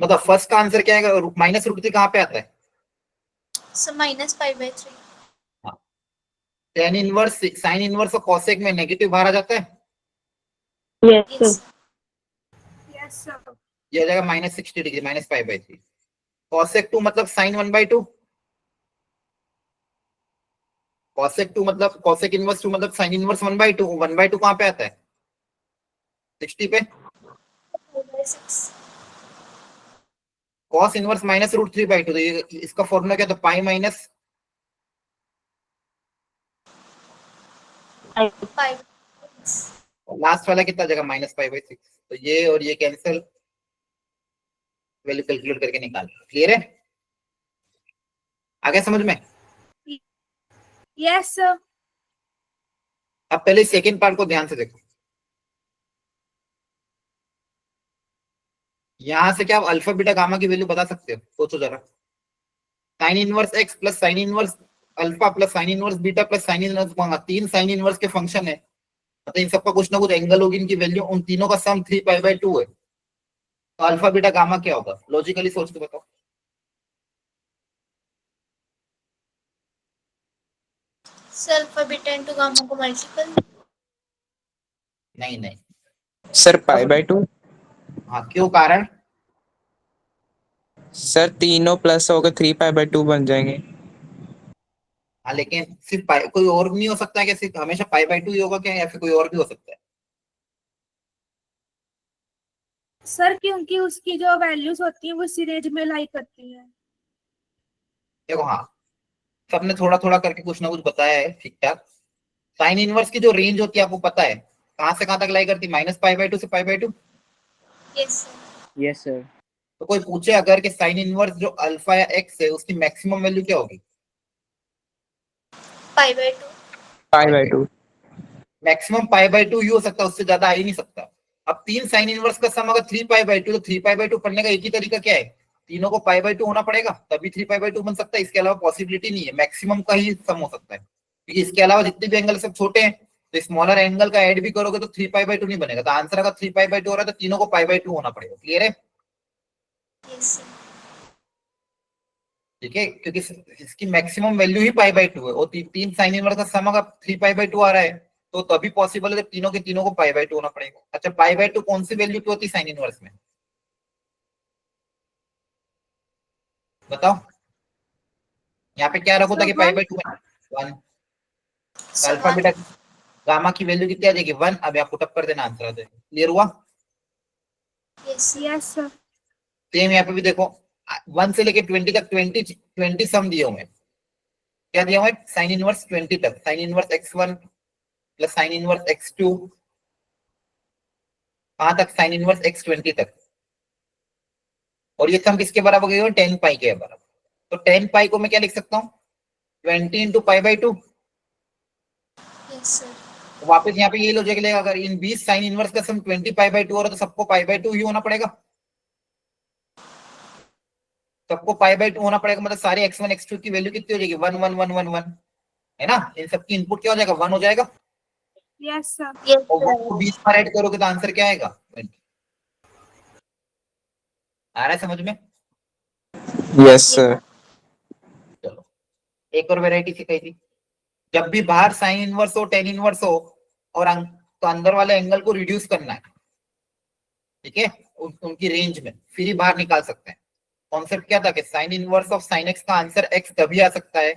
मतलब फर्स्ट का आंसर क्या है? माइनस रूट थ्री कहाँ पे आता है? Sir -π/3। Tan inverse sine inverse और कॉसेक में नेगेटिव बाहर आ जाता है। Yes, sir. Yes yes sir. ये आ जाएगा -60 डिग्री, -π/3। कॉसेक 2 मतलब साइन 1/2। कॉसेक 2 मतलब कॉसेक इनवर्स 2 मतलब साइन इनवर्स 1/2। 1/2 कहाँ पे आता है? 60 पे। 4/6। कॉस इनवर्स -√3/2, तो ये इसका फॉर्मूला क्या था? Pi minus π/6। लास्ट वाला कितना जगह -π/6। तो ये और ये कैंसिल, वैल्यू कैलकुलेट करके निकाल। क्लियर है? आगे समझ में? Yes sir. अब पहले सेकंड पार्ट को ध्यान से देखो। यहां से क्या आप अल्फा बीटा गामा की वैल्यू बता सकते हो? सोचो जरा। Sine inverse x plus sine inverse alpha plus sine inverse beta plus sine inverse gamma, तीन साइन इनवर्स के फंक्शन है। मतलब इन सबका कुछ ना कुछ एंगल होगी, इनकी वैल्यू उन तीनों का सम 3π/2 है। तो अल्फा बीटा गामा क्या होगा? लॉजिकली सोच के बताओ। Sir alpha beta into gamma को मल्टीपल। नहीं नहीं। सर π/2। हाँ क्यों? कारण सर तीनों प्लस होकर 3π/2 बन जाएंगे। हाँ, लेकिन सिर्फ कोई और नहीं हो सकता है क्या? सिर्फ हमेशा π/2 ही होगा क्या, या फिर कोई और भी हो सकता है? सर क्योंकि उसकी जो वैल्यूज होती है वो इसी रेंज में लाई करती है। देखो हाँ, सबने थोड़ा थोड़ा करके कुछ ना कुछ बताया है ठीक ठाक। साइन इनवर्स की जो रेंज होती है आपको पता है कहां से कहां तक लाई करती है? -π/2 से π/2। Yes sir. Yes sir. तो कोई पूछे अगर कि साइन इनवर्स जो अल्फा या एक्स है उसकी मैक्सिमम वैल्यू क्या होगी? π/2। π/2। मैक्सिमम π/2 ही हो सकता है, उससे ज्यादा आ ही नहीं सकता। अब तीन साइन इनवर्स का सम अगर 3π/2, तो 3π/2 पढ़ने का एक ही तरीका क्या है? तीनों को π/2 होना पड़ेगा, तभी 3π/2 बन सकता है। इसके अलावा पॉसिबिलिटी नहीं है, मैक्सिमम का ही सम हो सकता है। क्योंकि इसके अलावा जितने भी एंगल सब छोटे हैं, तो स्मॉलर एंगल का ऐड भी करोगे तो 3π/2 नहीं बनेगा। तो आंसर अगर 3π/2 हो रहा है तो तीनों को π/2 होना पड़ेगा। क्लियर है? Yes sir. ठीक है, क्योंकि इसकी मैक्सिमम वैल्यू ही π/2 है। और तीन साइन इनवर्स का सम अगर 3π/2 आ रहा है तो तभी पॉसिबल है, जब तीनों के तीनों को π/2 होना पड़ेगा। अच्छा, π/2 कौन सी वैल्यू पे होती है साइन इनवर्स में? बताओ। यहाँ पे क्या रखो ताकि π/2 1। Sir alpha 1। बीटा गामा की वैल्यू कितनी आ जाएगी? 1। अब यहाँ पुट अप कर देना, आंसर आ जाएगा। क्लियर हुआ? Yes sir. Yes sir. Same यहाँ पे भी देखो, 1 से लेके 20 तक 20 सम दिए हुए हैं। क्या दिया हुआ है? साइन इनवर्स 20 तक, sine inverse x1 plus sine inverse x2, कहां तक? साइन इनवर्स x20 तक। और ये सम किसके बराबर गई? 10π के बराबर। तो 10π को मैं क्या लिख सकता हूँ? 20 इंटू π/2। Yes sir. वापस यहाँ पे ये लॉजिक लेगा, अगर इन 20 साइन इनवर्स का सम 20π/2 हो रहा है तो सबको π/2 ही होना पड़ेगा। सबको π/2 होना पड़ेगा, मतलब सारे x1 x2 की वैल्यू कितनी हो जाएगी? 1 1 1 1 1, है ना? इन सबकी इनपुट क्या हो जाएगा? 1 हो जाएगा। Yes sir. यस और 1 सर। को 20 पर ऐड करोगे तो आंसर क्या आएगा? 20। आ रहा है समझ में? Yes sir. चलो एक और वेराइटी सिखाई थी। जब भी बाहर साइन इनवर्स हो, टेन इनवर्स हो और तो अंदर वाले एंगल को रिड्यूस करना है, ठीक है, उनकी रेंज में, फिर ही बाहर निकाल सकते हैं। कॉन्सेप्ट क्या था कि sine inverse of sine x का आंसर एक्स तभी आ सकता है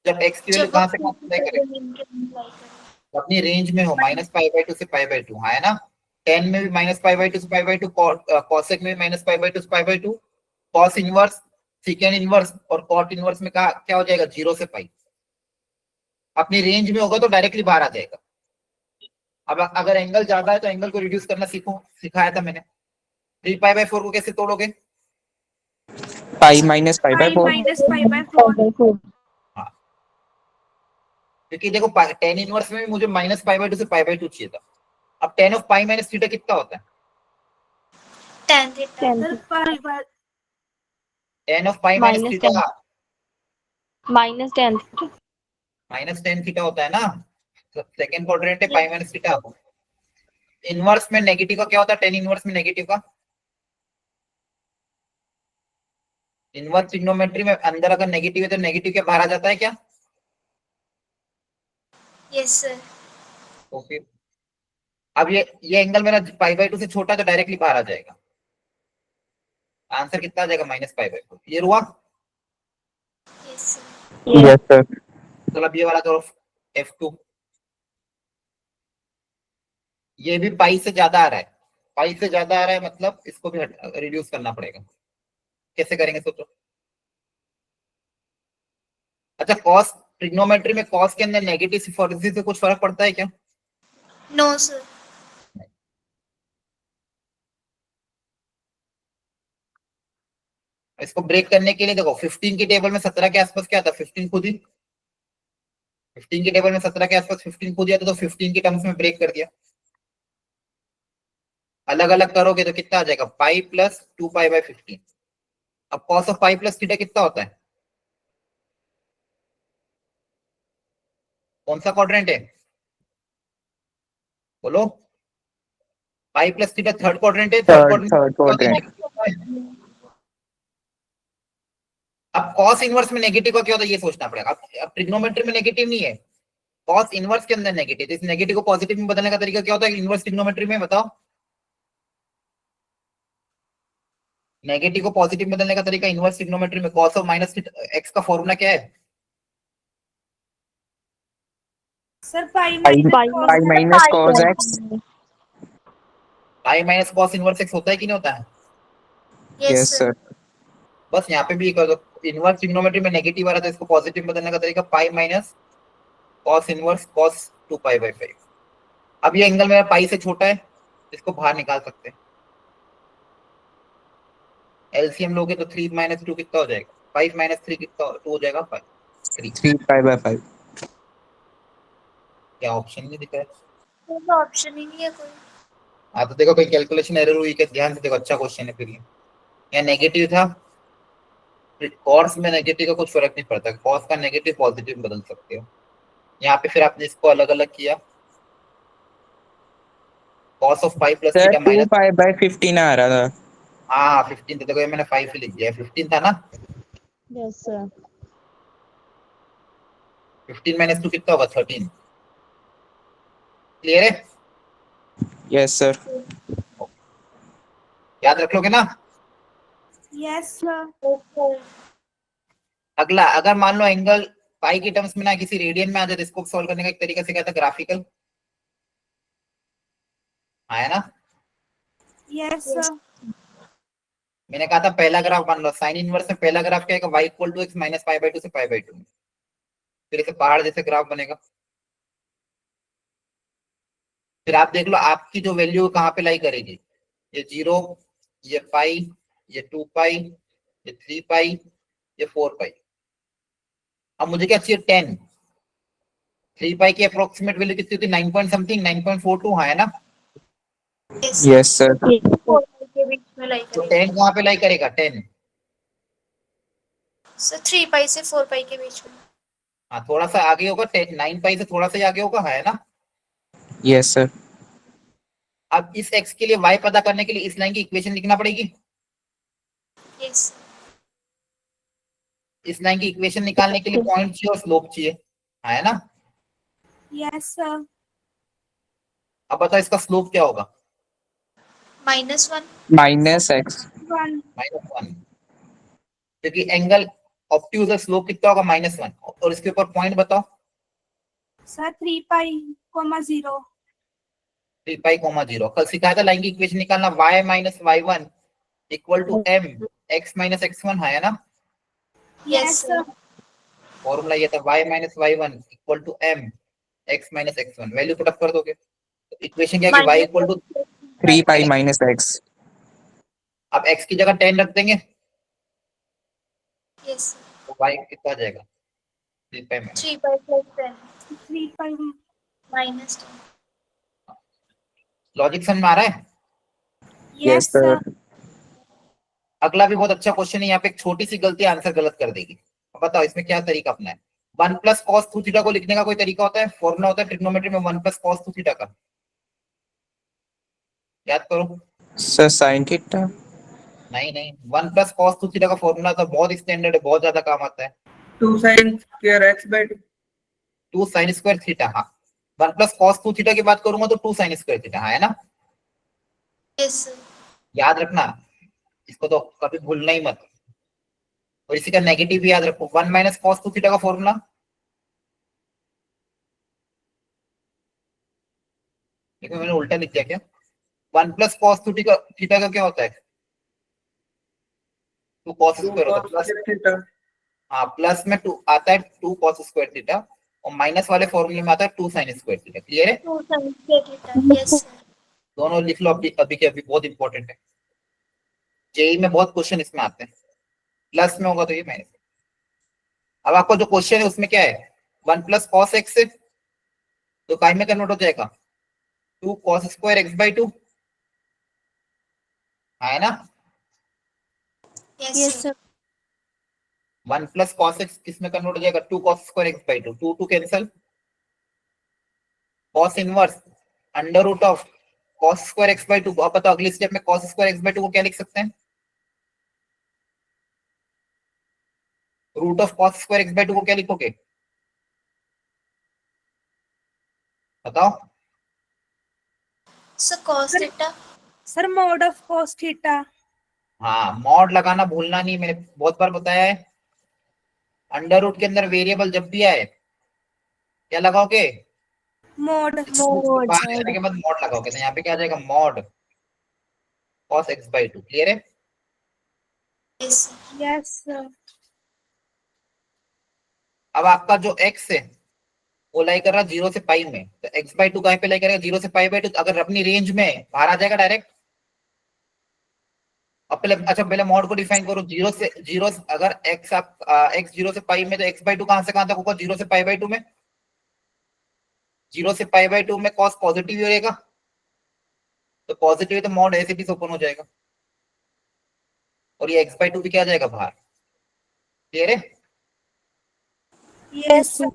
जब एक्स की वैल्यू जब कहां से कहां अप्लाई करें? मीन के अप्लाई करें। अपनी रेंज में हो, -π/2 से π/2, है ना। tan में भी -π/2 से π/2, cosec में भी -π/2 से π/2, cos इनवर्स, secant इनवर्स और cot इनवर्स में क्या हो जाएगा, 0 से पाई। अपनी रेंज में होगा तो डायरेक्टली बाहर आ जाएगा। अब अगर एंगल ज्यादा है तो एंगल को रिड्यूस करना सिखाया था मैंने। 3π/4 को कैसे तोड़ोगे? Pi minus pi by pi 4। Minus pi by 4। हाँ, क्योंकि देखो tan इनवर्स में भी मुझे -π/2 से π/2 चाहिए था। अब tan of pi minus theta कितना होता है? tan theta sir pi by tan of pi minus Minus theta -tan theta. -tan theta होता है ना। सेकंड क्वाड्रेंट है पाई माइनस थीटा। इनवर्स में नेगेटिव का क्या होता है? tan इनवर्स में नेगेटिव का, इनवर्स ट्रिग्नोमेट्री में अंदर अगर नेगेटिव है तो नेगेटिव के बाहर आ जाता है क्या? yes sir तो फिर अब ये एंगल मेरा π/2 से छोटा है तो डायरेक्टली बाहर आ जाएगा। आंसर कितना आ जाएगा? -π/4। ये हुआ। yes sir yes sir. चलो अब ये वाला करो, F2। ये भी पाई से ज्यादा आ रहा है, पाई से ज्यादा आ रहा है, मतलब इसको भी रिड्यूस करना पड़ेगा। कैसे करेंगे सोचो। अच्छा, कॉस ट्रिग्नोमेट्री में कॉस के अंदर नेगेटिव सिफोरिसी से कुछ फर्क पड़ता है क्या? no sir इसको ब्रेक करने के लिए देखो, 15 की टेबल में 17 के आसपास क्या था? 15 खुद ही, 15 की टेबल में 17 के आसपास 15 खुद ही आता, तो 15 की टर्म्स में ब्रेक कर दिया। अलग अलग करोगे तो कितना आ जाएगा? Pi plus 2π/15। अब cos of pi plus theta कितना होता है? कौन सा क्वाड्रेंट है बोलो? Pi plus theta third quadrant है। Third quadrant. अब कॉस इनवर्स में नेगेटिव का क्या होता है ये सोचना पड़ेगा। अब ट्रिग्नोमेट्री में नेगेटिव नहीं है, कॉस इनवर्स के अंदर नेगेटिव, तो इस नेगेटिव को पॉजिटिव में बदलने का तरीका क्या होता है इनवर्स ट्रिग्नोमेट्री में? बताओ। नेगेटिव को पॉजिटिव में बदलने का तरीका इनवर्स ट्रिग्नोमेट्री में, कॉस ऑफ माइनस एक्स का फॉर्मूला क्या है? Sir pi pi minus minus cos x. Pi minus cos inverse x होता है कि नहीं होता है? yes yes sir sir. बस यहाँ पे भी कर दो। इनवर्स ट्रिग्नोमेट्री में नेगेटिव आ रहा था, इसको पॉजिटिव में बदलने का तरीका pi minus cos inverse cos 2π/5। अब ये एंगल मेरा पाई से छोटा है, इसको बाहर निकाल सकते हैं। एलसीएम लोगे तो 3 - 2 कितना हो जाएगा? 5 - 3 कितना 2 हो जाएगा? 5 3। 3π/5। क्या ऑप्शन नहीं दिख रहा है? कोई ऑप्शन ही नहीं है कोई हाँ तो देखो कोई कैलकुलेशन एरर हुई क्या? ध्यान से देखो, अच्छा क्वेश्चन है। फिर ये नेगेटिव था, कॉस में नेगेटिव का कुछ फर्क नहीं पड़ता, कॉस का नेगेटिव पॉजिटिव में बदल सकते हो। यहाँ पे फिर आपने इसको अलग अलग किया, cos of 5 plus sir theta minus, 2π/15 आ रहा था। हाँ 15 था, देखो ये मैंने 5 ही लिख दिया, 15 था ना। Yes sir. 15 - 2 कितना होगा? 13। क्लियर है? Yes sir. याद रख लोगे ना? Yes sir. अगला, अगर मान लो एंगल पाई की टर्म्स में ना किसी रेडियन में आ जाए तो इसको सॉल्व करने का एक तरीका सिखाया था, ग्राफिकल, आया ना? Yes sir. मैंने कहा था पहला ग्राफ मान लो साइन इनवर्स में पहला ग्राफ क्या है? y = x - π/2 से π/2। फिर इसे पहाड़ जैसे ग्राफ बनेगा। फिर आप देख लो आपकी जो वैल्यू कहाँ पे लाई करेगी, ये 0, ये पाई, ये 2π, ये 3π, ये 4π। अब मुझे क्या चाहिए? 10। 3π की अप्रोक्सीमेट वैल्यू कितनी होती है? 9 पॉइंट समथिंग, 9.42, हाँ है ना? yes yes sir. 4 के बीच में लाई तो करेगा 10 कहाँ पे लाई करेगा? 10, सर 3π से 4π के बीच में हाँ थोड़ा सा आगे होगा, 10 9π से थोड़ा सा ही आगे होगा, है ना? Yes sir. अब इस x के लिए y पता करने के लिए इस लाइन की इक्वेशन लिखना पड़ेगी। yes इस लाइन की इक्वेशन निकालने के लिए पॉइंट चाहिए और स्लोप चाहिए, है ना? Yes sir. अब बताओ इसका स्लोप क्या होगा? -1 -x। 1 -1, क्योंकि एंगल ऑब्ट्यूज स्लोप कितना होगा? -1। और इसके ऊपर पॉइंट बताओ। सर 3π, 0। 3π, 0। कल सिखाया था लाइन की इक्वेशन निकालना, y minus y1 equal to m x minus x1 है ना। Yes sir. फॉर्मूला ये था y minus y1 equal to m x minus x1। Value put up कर दोगे तो इक्वेशन क्या है कि y equal to 3 pi minus x. अब x की जगह 10 रख देंगे यस तो y कितना आ जाएगा 3π माइनस। 3/10 3π। माइनस लॉजिक समझ में आ रहा है। Yes, yes sir. सर। अगला भी बहुत अच्छा क्वेश्चन है, यहाँ पे एक छोटी सी गलती आंसर गलत कर देगी। अब बताओ इसमें क्या तरीका अपना है। 1 प्लस कॉस 2 थीटा को लिखने का कोई तरीका होता है, फॉर्मूला होता है ट्रिग्नोमेट्री में 1 प्लस कॉस 2 थीटा का, याद करो। Sir, sin theta. नहीं नहीं, 1 प्लस कॉस 2 थीटा का फॉर्मूला तो बहुत स्टैंडर्ड है, बहुत ज्यादा काम आता है। 2 sin square x/2। 2 sine square theta, हाँ। 1 प्लस कॉस 2 थीटा की बात करूंगा तो 2 साइन स्क्वायर थीटा, है ना। यस याद रखना, इसको तो कभी भूलना ही मत। और इसी का नेगेटिव भी याद रखो, 1 माइनस कॉस 2 थीटा का फॉर्मूला, देखो मैंने उल्टा लिख दिया क्या। 1 प्लस कॉस 2 थीटा का क्या होता है, 2 कॉस 2 स्क्वायर होता है, cos प्लस square theta। हाँ प्लस में 2 आता है 2 कॉस स्क्वायर थीटा, और माइनस वाले फॉर्मूले में आता है 2 साइन स्क्वायर थीटा। क्लियर है। 2 sin square theta यस दोनों लिख लो अभी अभी के अभी, बहुत इंपॉर्टेंट है। जेई में बहुत क्वेश्चन इसमें आते हैं, प्लस में होगा तो ये माइनस। अब आपको जो क्वेश्चन है उसमें क्या है, 1 प्लस कॉस एक्स है तो काय में कन्वर्ट हो जाएगा 2 कॉस स्क्वायर x/2, है ना। Yes sir 1 plus cos X किस में कन्वर्ट हो जाएगा, 2 cos square x/2, 2 2 cancel, cos inverse under root of cos square x/2। अब बताओ अगली स्टेप में कॉस स्क्वायर x/2 को क्या लिख सकते हैं, root of cos square x/2 को क्या लिखोगे बताओ। Sir cos theta sir mode of cos theta. हाँ मॉड लगाना भूलना नहीं, मैंने बहुत बार बताया है। अंडर रूट के अंदर वेरिएबल जब भी आए क्या लगाओगे, मोड। बाहर आने के बाद मॉड लगाओगे, तो यहाँ पे क्या आ जाएगा मॉड cos x/2। क्लियर है। Yes yes sir. अब आपका जो x है वो लाई कर रहा 0 से पाई में, तो x/2 कहीं पे लाई करेगा 0 से पाई/2, अगर अपनी रेंज में बाहर आ जाएगा डायरेक्ट। अब पहले अच्छा पहले मॉड को डिफाइन करो, 0 से 0, अगर x आप x 0 से पाई में, तो x/2 कहां से कहां तक होगा 0 से पाई/2 में, 0 से पाई/2 में cos पॉजिटिव ही रहेगा, तो पॉजिटिव है तो मॉड ऐसे भी ओपन हो जाएगा, और ये x/2 भी क्या आ जाएगा बाहर। क्लियर है। Yes sir.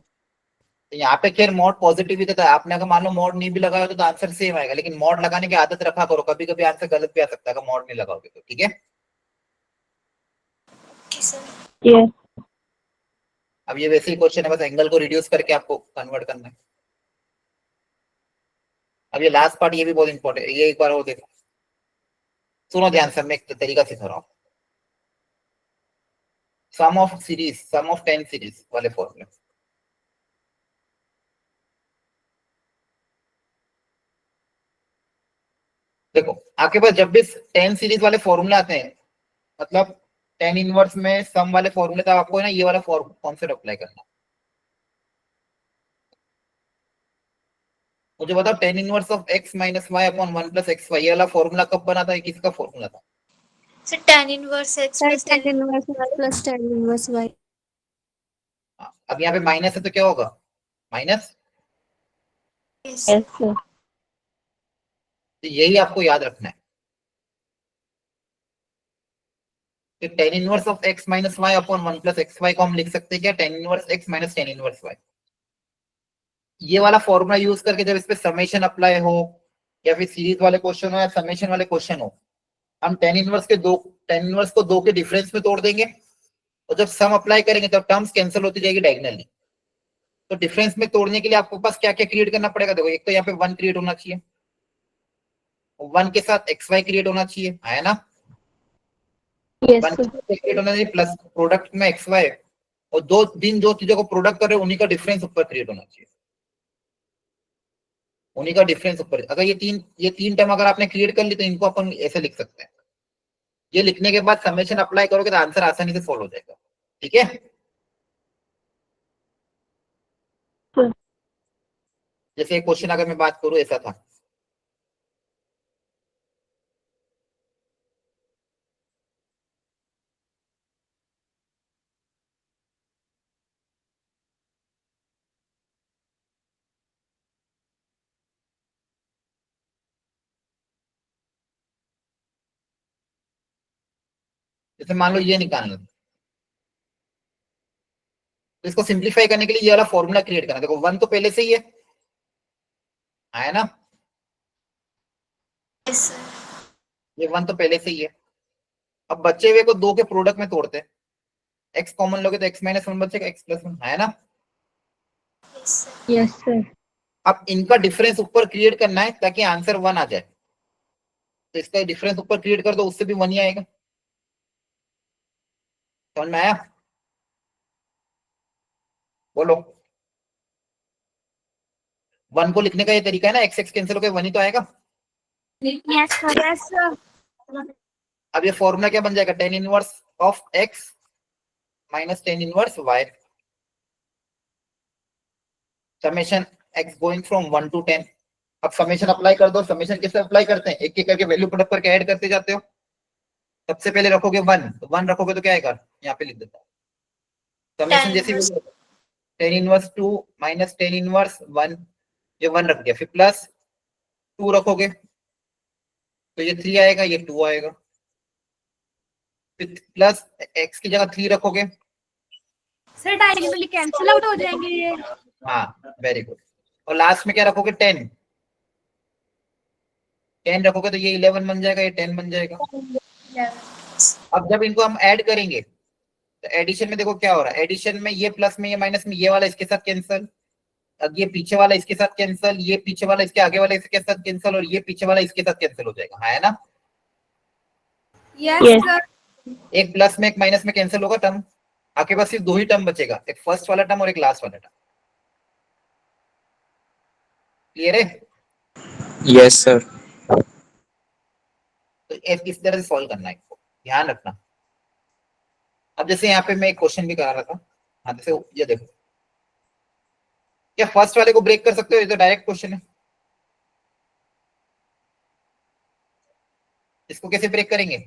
तो यहाँ पे खैर मॉड पॉजिटिव ही था, आपने अगर मान लो मॉड नहीं भी लगाया तो आंसर सेम आएगा, लेकिन मॉड लगाने की आदत रखा करो, कभी कभी आंसर गलत भी आ सकता है अगर मॉड नहीं लगाओगे तो। ठीक है। Okay sir Yes. अब ये वैसे ही क्वेश्चन है, बस एंगल को रिड्यूस करके आपको कन्वर्ट करना है। अब ये लास्ट पार्ट ये भी बहुत इंपॉर्टेंट है, ये एक बार और देखो, सुनो ध्यान से, मैं एक तरीका सिखा रहा हूँ। Sum of series, sum of 10 series वाले फॉर्मूले, देखो आपके पास जब भी 10 सीरीज वाले फॉर्मूले आते हैं, मतलब 10 इनवर्स में सम वाले फॉर्मूले, तब आपको ना ये वाला कॉन्सेप्ट अप्लाई करना। मुझे बताओ 10 inverse of x minus Y upon 1 plus x Y, ये वाला फॉर्मूला कब बना था, किसका फॉर्मूला था। Sir tan inverse x Sir, plus tan tan inverse x plus tan inverse y. हाँ, अब यहाँ पे माइनस है तो क्या होगा माइनस, yes Yes, sir. तो यही आपको याद रखना है कि tan inverse of x minus Y upon 1 plus x Y को हम लिख सकते हैं क्या, tan inverse x minus tan inverse Y. ये वाला फॉर्मूला यूज करके जब इस पे समेशन अप्लाई हो, या फिर सीरीज वाले क्वेश्चन हो या समेशन वाले क्वेश्चन हो, हम टेन इनवर्स को दो के डिफरेंस में तोड़ देंगे, और जब सम अप्लाई करेंगे तब टर्म्स कैंसिल होती जाएगी डायगोनली। तो डिफरेंस में तोड़ने के लिए आपको पास क्या क्या क्रिएट करना पड़ेगा, देखो एक तो यहाँ पे 1 क्रिएट होना चाहिए, 1 के साथ एक्स वाई क्रिएट होना चाहिए, है ना। Yes, 1 sir. क्रिएट होना चाहिए प्लस प्रोडक्ट में एक्स वाई, और दो चीजों को प्रोडक्ट कर रहे हो उन्हीं का डिफरेंस ऊपर क्रिएट होना चाहिए। उन्हीं का डिफरेंस ऊपर। अगर ये तीन टर्म अगर आपने क्रिएट कर ली तो इनको अपन ऐसे लिख सकते हैं। ये लिखने के बाद समेशन अप्लाई करोगे तो आंसर आसानी से सॉल्व हो जाएगा। ठीक है, जैसे एक क्वेश्चन अगर मैं बात करूं ऐसा था, जैसे मान लो ये निकालना, तो इसको सिंप्लीफाई करने के लिए ये वाला फॉर्मूला क्रिएट करना। देखो 1 तो पहले से ही है, आया ना, यस सर। ये 1 तो पहले से ही है। अब बचे हुए को 2 के प्रोडक्ट में तोड़ते हैं, x कॉमन लोगे तो x-1 बचेगा, x+1, है ना। Yes sir. Yes, sir. अब इनका डिफरेंस ऊपर क्रिएट करना है ताकि आंसर 1 आ जाए। तो इसका डिफरेंस ऊपर क्रिएट कर दो, उससे भी 1 ही आएगा। समझ में आया? बोलो। 1 को लिखने का ये तरीका है ना, x कैंसिल होकर 1 ही तो आएगा। Yes sir, yes sir. अब ये फॉर्मूला क्या बन जाएगा, tan inverse of x minus tan inverse y, summation x going from 1 to 10। अब समेशन अप्लाई कर दो। समेशन किससे अप्लाई करते हैं, एक एक करके वैल्यू पुट अप करके ऐड करते जाते हो। सबसे पहले रखोगे 1, तो 1 रखोगे तो क्या आएगा, यहाँ पे लिख देता हूँ। समेशन Tan जैसे inverse। tan inverse 2 minus tan inverse 1, ये 1 रख दिया, फिर प्लस 2 रखोगे तो ये 3 आएगा, ये 2 आएगा, फिर प्लस x की जगह 3 रखोगे। सर डायरेक्टली कैंसिल आउट हो जाएंगे ये। हाँ वेरी गुड। और लास्ट में क्या रखोगे, 10 रखोगे तो ये 11 बन जाएगा, ये 10 बन जाएगा। अब जब इनको हम ऐड करेंगे तो एडिशन में देखो क्या हो रहा है, एडिशन में ये प्लस में ये माइनस में, ये वाला इसके साथ कैंसिल, अब ये पीछे वाला इसके साथ कैंसिल, ये पीछे वाला इसके आगे वाला इसके साथ कैंसिल, और ये पीछे वाला इसके साथ कैंसिल हो जाएगा, है ना। Yes Yes. सर। एक प्लस में एक माइनस में कैंसिल होगा टर्म, आपके पास सिर्फ 2 ही टर्म बचेगा, एक फर्स्ट वाला टर्म और एक लास्ट वाला टर्म। क्लियर है? Yes, sir. तो इस तरह से सॉल्व करना है, इसको ध्यान रखना। अब जैसे यहाँ पे मैं एक क्वेश्चन भी करा रहा था, हाँ जैसे ये देखो, क्या फर्स्ट वाले को ब्रेक कर सकते हो, ये तो डायरेक्ट क्वेश्चन है, इसको कैसे ब्रेक करेंगे।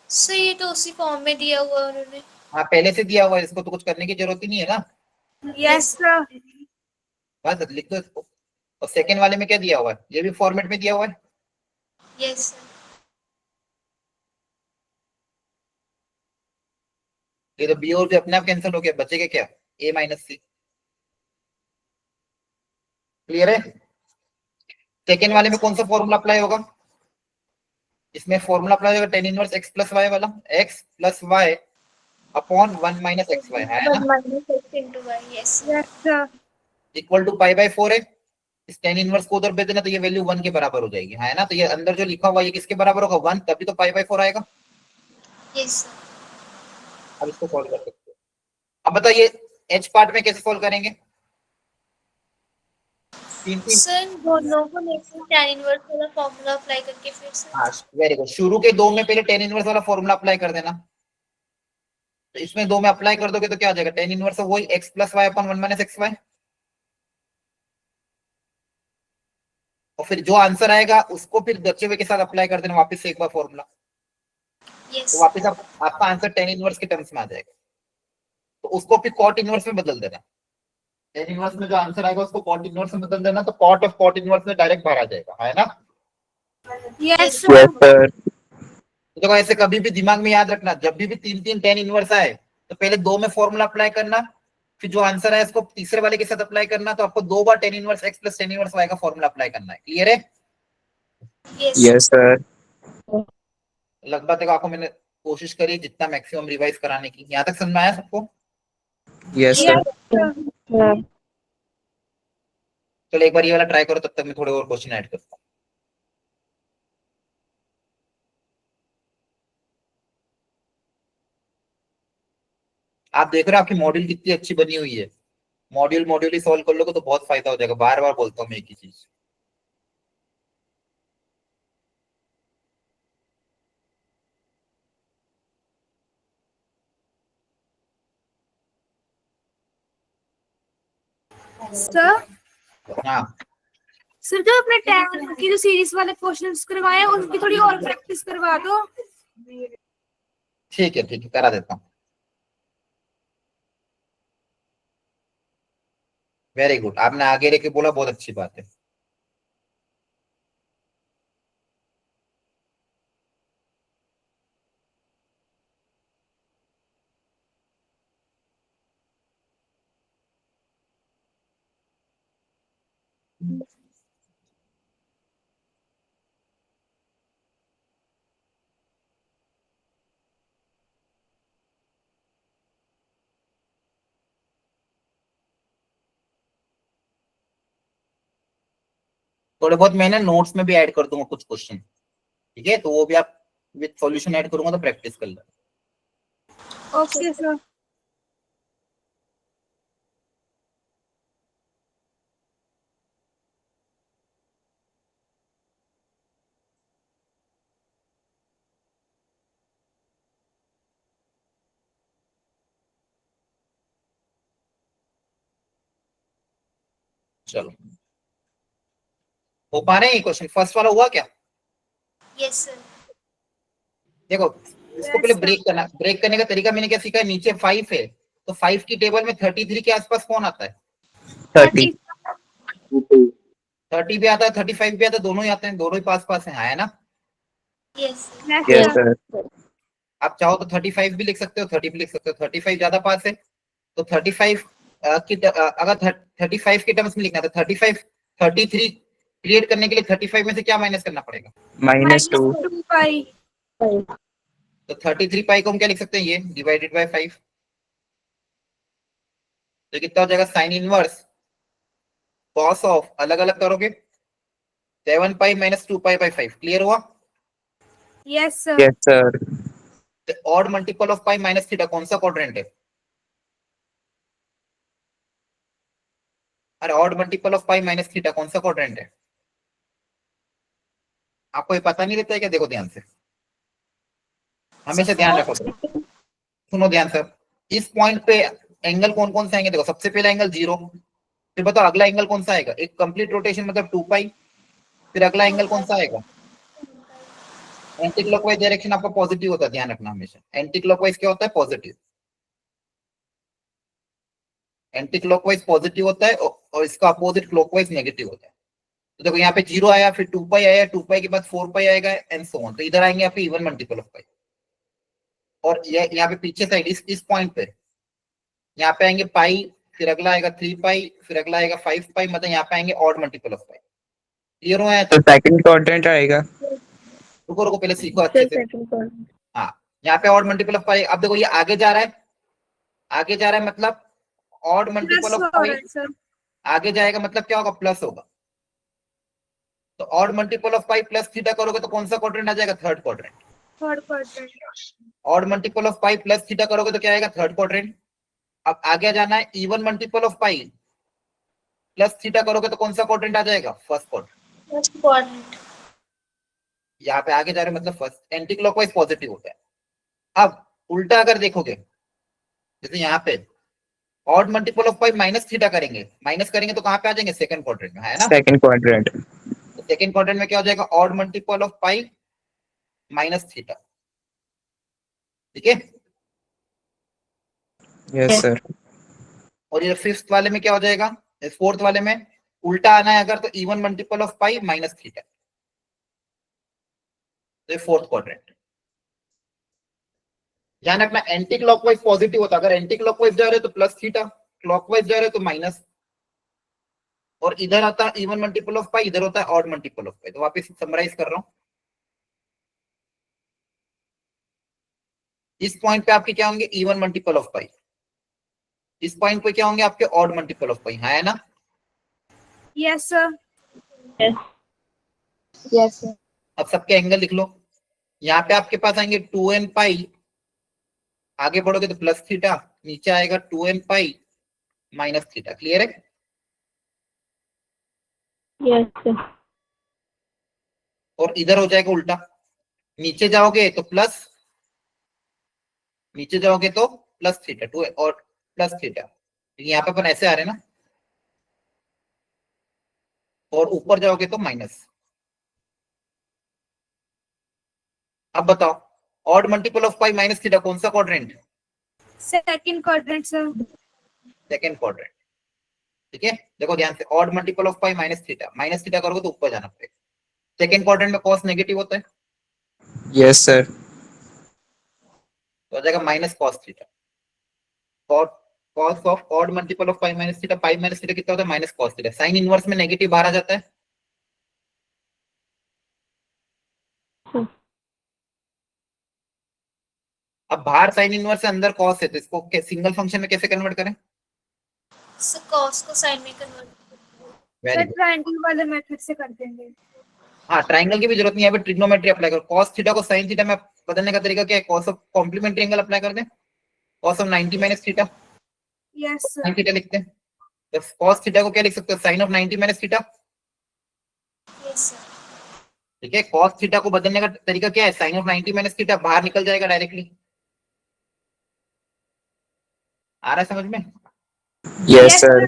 सर ये तो उसी फॉर्म में दिया हुआ उन्होंने। हाँ पहले से दिया हुआ है, इसको तो कुछ करने की जरूरत ही नहीं है ना, यस सर। बस लिख दो इसको। और सेकंड वाले में क्या दिया हुआ है, ये भी फॉर्मेट में दिया हुआ है। Yes sir. ये तो बी और बी अपने आप कैंसिल हो गया, बचेगा क्या, a माइनस सी। क्लियर है? सेकेंड वाले में कौन सा फॉर्मूला अप्लाई होगा, इसमें फॉर्मूला अप्लाई होगा tan inverse x plus Y वाला, x plus Y upon 1 minus x Y, है ना, 1 minus x into y। Yes sir. Yes sir. Equal to pi by 4 है। इस tan इनवर्स को उधर भेज देना तो ये वैल्यू 1 के बराबर हो जाएगी, है ना। तो ये अंदर जो लिखा हुआ है ये किसके बराबर होगा, 1, तभी तो पाई बाय 4 आएगा। Yes sir. अब इसको सॉल्व कर सकते हो। अब बताइए h पार्ट में कैसे सॉल्व करेंगे, तीन तीन। सर इन दोनों को लेके tan इनवर्स वाला फॉर्मूला अप्लाई करके फिर सर। हाँ वेरी गुड, शुरू के 2 में पहले tan इनवर्स वाला फॉर्मूला अप्लाई कर देना, तो इसमें 2 में अप्लाई कर दोगे तो क्या आ जाएगा, tan इनवर्स वही x plus Y upon 1 minus x y, और फिर जो आंसर आएगा उसको फिर बचे हुए के साथ अप्लाई कर देना वापस से एक बार फॉर्मूला, यस तो वापस आपका आंसर tan इनवर्स के टर्म्स में आ जाएगा। तो उसको फिर cot इनवर्स में बदल देना, tan इनवर्स में जो आंसर आएगा उसको cot इनवर्स में बदल देना, तो cot ऑफ cot इनवर्स में डायरेक्ट बाहर आ जाएगा, है ना। Yes Yes, sir. sir. तो देखो ऐसे कभी भी दिमाग में याद रखना, जब भी 3 tan इनवर्स आए तो पहले 2 में फॉर्मूला अप्लाई करना, फिर जो आंसर है इसको तीसरे वाले के साथ अप्लाई करना, तो आपको 2 बार tan inverse x plus tan inverse y का फॉर्मूला अप्लाई करना है। क्लियर है? Yes Yes, sir. लगभग देखो आपको मैंने कोशिश करी जितना मैक्सिमम रिवाइज कराने की, यहाँ तक समझ में आया सबको। Yes, sir. Yeah. चलो एक बार ये वाला ट्राई करो, तब तक मैं थोड़े और क्वेश्चन ऐड करता हूँ। आप देख रहे हो आपकी मॉडल कितनी अच्छी बनी हुई है, मॉड्यूल ही सॉल्व कर लोगे तो बहुत फायदा हो जाएगा। बार बार बोलता हूँ मैं एक ही चीज। सर हाँ सर जो अपने टैग की जो सीरीज वाले क्वेश्चंस करवाए हैं उनकी थोड़ी और प्रैक्टिस करवा दो। ठीक है करा देता हूँ। वेरी गुड, आपने आगे लेके बोला, बहुत अच्छी बात है। थोड़े बहुत मैंने नोट्स में भी ऐड कर दूंगा कुछ क्वेश्चन, ठीक है, तो वो भी आप विद सॉल्यूशन ऐड करूंगा तो प्रैक्टिस कर लेना। Okay sir. चलो, हो पा रहे हैं ये क्वेश्चन? फर्स्ट वाला हुआ क्या? Yes sir. देखो, इसको पहले ब्रेक करने का तरीका मैंने क्या सीखा है, नीचे 5 है तो 5 की टेबल में 33 के आसपास कौन आता है? 30. 30 भी आता है, 35 भी आता है, दोनों ही आते हैं, दोनों ही पास पास है ना? Yes Yes, sir. आप चाहो तो 35 भी लिख सकते हो, 30 भी लिख सकते हो। 35 ज्यादा पास है तो 35 अगर 35 के टर्म्स में लिखना है तो 35 33 क्रिएट करने के लिए 35 में से क्या माइनस करना पड़ेगा? -2. -2 पाई। तो 33 पाई को हम क्या लिख सकते हैं, ये डिवाइडेड बाय 5, तो कितना हो जाएगा? साइन इनवर्स कॉस ऑफ, अलग अलग करोगे, 7 pi minus 2 pi by 5। Clear हुआ? Yes sir. Yes, sir. Odd multiple of pi minus theta कौन सा क्वाड्रेंट है? अरे odd multiple of pi minus theta कौन सा क्वाड्रेंट है? आपको ये पता नहीं रहता है क्या? देखो ध्यान से, हमेशा ध्यान रखो। सुनो ध्यान से, इस पॉइंट पे एंगल कौन कौन से आएंगे? देखो, सबसे पहला एंगल 0, फिर बताओ अगला एंगल कौन सा आएगा? एक कंप्लीट रोटेशन मतलब 2 पाई, फिर अगला एंगल कौन सा आएगा? एंटी क्लॉकवाइज डायरेक्शन आपका पॉजिटिव होता है, ध्यान रखना हमेशा। एंटी क्लॉकवाइज क्या होता है? पॉजिटिव। एंटी क्लॉकवाइज पॉजिटिव होता है और इसका अपोजिट क्लॉकवाइज नेगेटिव होता है। तो देखो यहाँ पे 0 आया, फिर 2 पाई आया, 2 पाई के बाद 4 पाई आएगा एंड सो ऑन। तो इधर आएंगे यहाँ पे इवन मल्टीपल ऑफ पाई, और यहाँ पे पीछे साइड इस पॉइंट पे यहाँ पे आएंगे पाई, फिर अगला आएगा 3 पाई, फिर अगला आएगा 5 पाई, मतलब यहाँ पे आएंगे odd multiple of pi. Clear हुआ है? तो सेकंड क्वाड्रेंट आएगा. रुको रुको, पहले सीखो अच्छे से। हाँ, यहाँ पे ऑड मल्टीपल ऑफ पाई। अब देखो ये आगे जा रहा है, आगे जा रहा है मतलब odd multiple of pi sir आगे जाएगा मतलब क्या होगा? प्लस होगा। तो odd multiple of pi plus theta करोगे तो कौन सा क्वाड्रेंट आ जाएगा? Third quadrant. Third quadrant. Odd multiple of pi plus theta करोगे तो क्या आएगा? Third quadrant. अब आगे जाना है, even multiple of pi plus theta करोगे तो कौन सा क्वाड्रेंट आ जाएगा? First quadrant. यहाँ पे आगे जा रहे मतलब फर्स्ट। एंटी क्लॉकवाइज पॉजिटिव होता है। अब उल्टा अगर देखोगे, जैसे यहाँ पे odd multiple of pi minus theta करेंगे, माइनस करेंगे तो कहाँ पे आ जाएंगे? सेकंड क्वाड्रेंट में, है ना? Second quadrant. तो सेकंड क्वाड्रेंट में क्या हो जाएगा? Odd multiple of pi minus theta. ठीक है? Yes, sir. और ये फिफ्थ वाले में क्या हो जाएगा? फोर्थ वाले में उल्टा आना है अगर तो even multiple of pi minus theta. तो फोर्थ क्वाड्रेंट। ध्यान रखना, एंटी क्लॉकवाइज पॉजिटिव होता है। अगर एंटी क्लॉकवाइज जा रहे हो तो प्लस थीटा, क्लॉकवाइज जा रहे हो तो माइनस, और इधर आता है इवन मल्टीपल ऑफ पाई, इधर होता है ऑड मल्टीपल ऑफ पाई। तो वापस समराइज कर रहा हूं, इस पॉइंट पे आपके क्या होंगे? इवन मल्टीपल ऑफ पाई। इस पॉइंट पे क्या होंगे आपके? ऑड मल्टीपल ऑफ पाई, है ना? Yes sir. Yes, sir. अब सबके एंगल लिख लो। यहाँ पे आपके पास आएंगे 2n पाई, आगे बढ़ोगे तो प्लस थीटा, नीचे आएगा 2n पाई माइनस थीटा। क्लियर है? Yes, sir. और इधर हो जाएगा उल्टा, नीचे जाओगे तो प्लस, नीचे जाओगे तो प्लस थीटा 2 और प्लस थीटा, यहाँ पे अपन ऐसे आ रहे हैं ना, और ऊपर जाओगे तो माइनस। अब बताओ odd multiple of pi minus theta कौन सा quadrant? Second quadrant sir. Second quadrant. ठीक है, देखो ध्यान से, odd multiple of pi minus theta करोगे तो ऊपर जाना पड़ेगा। सेकंड क्वाड्रेंट में कॉस नेगेटिव होता है, Yes, sir. तो हो जाएगा minus cos theta. Cos of odd multiple of pi minus theta कितना होता है? Minus cos theta. Sine inverse में नेगेटिव बाहर आ जाता है, अब बाहर साइन इनवर्स से अंदर कॉस है, तो इसको सिंगल फंक्शन में कैसे कन्वर्ट करें? कॉस को साइन में convert. Very sir good. Triangle वाले मेथड से कर देंगे। हाँ, ट्राइंगल की भी जरूरत नहीं है, यहाँ पे ट्रिग्नोमेट्री अप्लाई करो। कॉस थीटा को साइन थीटा में बदलने का तरीका क्या है? Cos of complementary angle apply कर दें, cos of 90 minus theta, yes sir. Sine theta लिखते हैं। तो कॉस थीटा को क्या लिख सकते हो? Sine of 90 minus theta. Yes sir. ठीक है, कॉस थीटा को बदलने का तरीका क्या है? साइन ऑफ 90 माइनस थीटा, बाहर निकल जाएगा डायरेक्टली। आ रहा है समझ में? Yes, sir.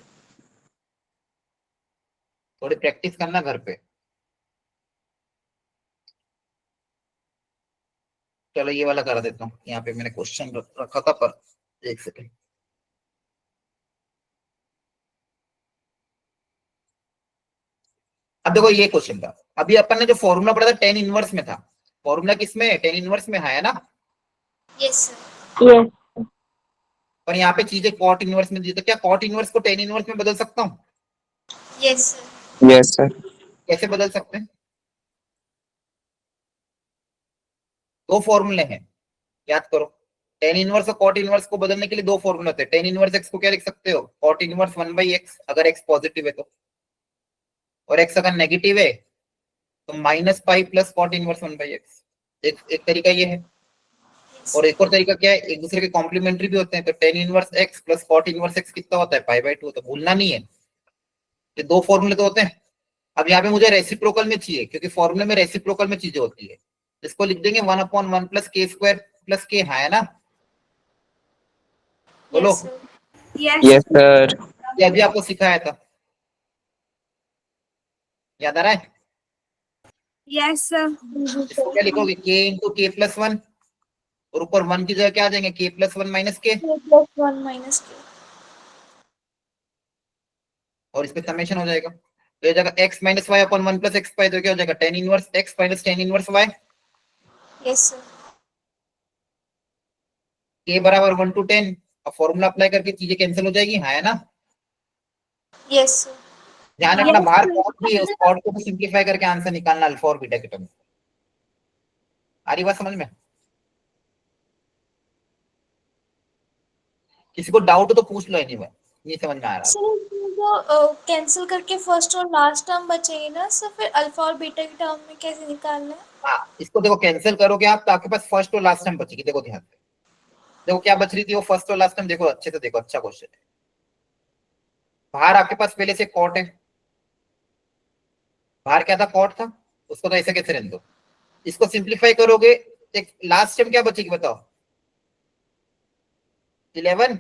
थोड़ी प्रैक्टिस करना घर पे। चलो ये वाला कर देता हूँ, यहाँ पे मैंने क्वेश्चन रखा था, पर एक सेकेंड। अब देखो ये क्वेश्चन था, अभी अपन ने जो फॉर्मूला पढ़ा था टेन इनवर्स में था, फॉर्मूला किसमें है? टेन इनवर्स में है ना, यस सर। Yes. पर यहाँ पे चीजें कॉट इनवर्स में दी, तो क्या कॉट इनवर्स को टेन इनवर्स में बदल सकता हूँ? Yes sir. Yes, sir. कैसे बदल सकते हैं? दो फॉर्मूले हैं, याद करो। टेन इनवर्स और कॉट इनवर्स को बदलने के लिए दो फॉर्मूले होते हैं। टेन इनवर्स एक्स को क्या लिख सकते हो? कॉट इनवर्स 1/x, अगर एक्स पॉजिटिव है तो, और एक्स अगर नेगेटिव है तो minus pi plus cot inverse 1/x। एक तरीका ये है, और एक और तरीका क्या है? एक दूसरे के कॉम्प्लीमेंट्री भी होते हैं, तो tan inverse x plus cot inverse x कितना होता है? पाई/2। तो भूलना नहीं है, ये दो फॉर्मूले तो होते हैं। अब यहाँ पे मुझे रेसिप्रोकल में चाहिए, क्योंकि फॉर्मूले में रेसिप्रोकल में चीजें होती है। इसको लिख देंगे 1/1 प्लस के स्क्वायर प्लस के, है ना? बोलो। Yes sir. Yes Yes, sir. ये अभी आपको सिखाया था, याद आ रहा है? Yes sir. इसको क्या लिखोगे? के इंटू के प्लस 1, और ऊपर 1 की जगह क्या आ जाएंगे? के प्लस 1 माइनस के, +1 माइनस के। और इस पे समेशन हो जाएगा। तो ये जाएगा x minus Y upon 1 plus x pi, तो क्या हो जाएगा? Tan inverse x minus tan inverse y। Yes sir. k बराबर 1 to 10। अब फॉर्मूला अप्लाई करके चीजें कैंसिल हो जाएगी, है ना? Yes sir. ध्यान रखना, बाहर कॉट भी है, उस कॉट को सिंपलीफाई करके आंसर निकालना अल्फा और बीटा के टर्म में। आ रही बात समझ में? किसी को डाउट हो तो पूछ लो, एनीवे नहीं समझ में आ रहा। सर जो कैंसिल करके फर्स्ट और लास्ट टर्म बचेगी ना सर, फिर अल्फा और बीटा की टर्म में कैसे निकालना है? हाँ, इसको देखो कैंसिल करोगे आप तो आपके पास फर्स्ट और लास्ट टर्म बचेगी। देखो ध्यान से, देखो क्या बच रही थी वो फर्स्ट और लास्ट टर्म, देखो अच्छे से देखो, अच्छा क्वेश्चन है। बाहर आपके पास पहले से कॉट है, बाहर क्या था? कॉट था, उसको तो ऐसे कैसे रहने दो। इसको सिंपलीफाई करोगे, एक लास्ट टर्म क्या बचेगी बताओ? 11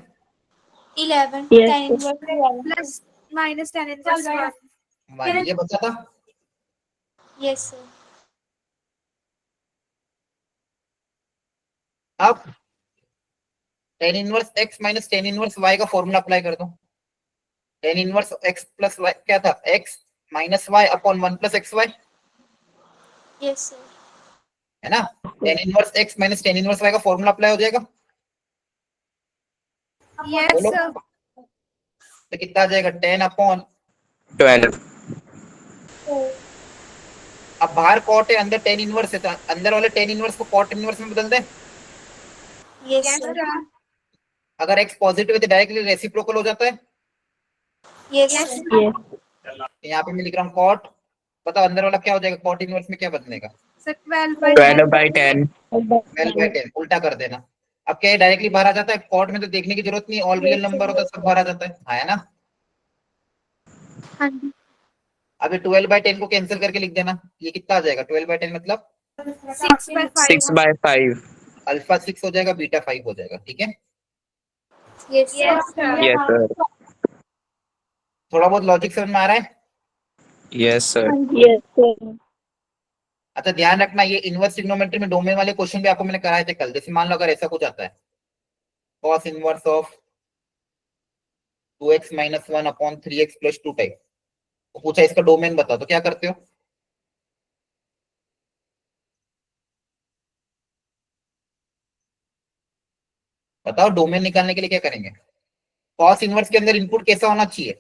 11 Yes, tan inverse 11 plus minus tan inverse ये बचा था। Yes sir. अब tan inverse x minus tan inverse y का फॉर्मूला अप्लाई कर दो। Tan inverse x plus y क्या था? x minus y upon 1 plus x y, yes sir. है ना? Tan inverse x minus tan inverse y का formula apply हो जाएगा। यस बोलो, सर। तो कितना आ जाएगा? 10 अपॉन 12. अब बाहर कॉट है, अंदर टेन इनवर्स है, तो अंदर वाले टेन इनवर्स को कॉट इनवर्स में बदल दें। Yes yes sir. सर। अगर x पॉजिटिव है तो डायरेक्टली रेसिप्रोकल हो जाता है। Yes yes sir. yes, यहाँ पे मैं लिख रहा हूँ कॉट, बताओ अंदर वाला क्या हो जाएगा? कॉट इनवर्स में क्या बदलेगा? Sir 12 by 12 10। by 10. 12/10, उल्टा कर देना। अब क्या डायरेक्टली बाहर आ जाता है, कॉर्ड में तो देखने की जरूरत नहीं, ऑल रियल नंबर होता है सब बाहर आ जाता है ना। हाँ जी। अभी 12/10 को कैंसिल करके लिख देना, ये कितना आ जाएगा 12/10 मतलब 6/5 6 by 5. अल्फा 6 हो जाएगा, बीटा 5 हो जाएगा, ठीक है। Yes Yes, sir. Yes, sir. थोड़ा बहुत लॉजिक समझ में आ रहा है। Yes, sir. Yes, sir. अच्छा ध्यान रखना, ये इनवर्स ट्रिग्नोमेट्री में डोमेन वाले क्वेश्चन भी आपको मैंने कराए थे कल। जैसे मान लो अगर ऐसा कुछ आता है, cos inverse of 2x - 1 upon 3x + 2 type, तो पूछा इसका डोमेन बता, तो क्या करते हो? बताओ डोमेन निकालने के लिए क्या करेंगे? cos इनवर्स के अंदर इनपुट कैसा होना चाहिए?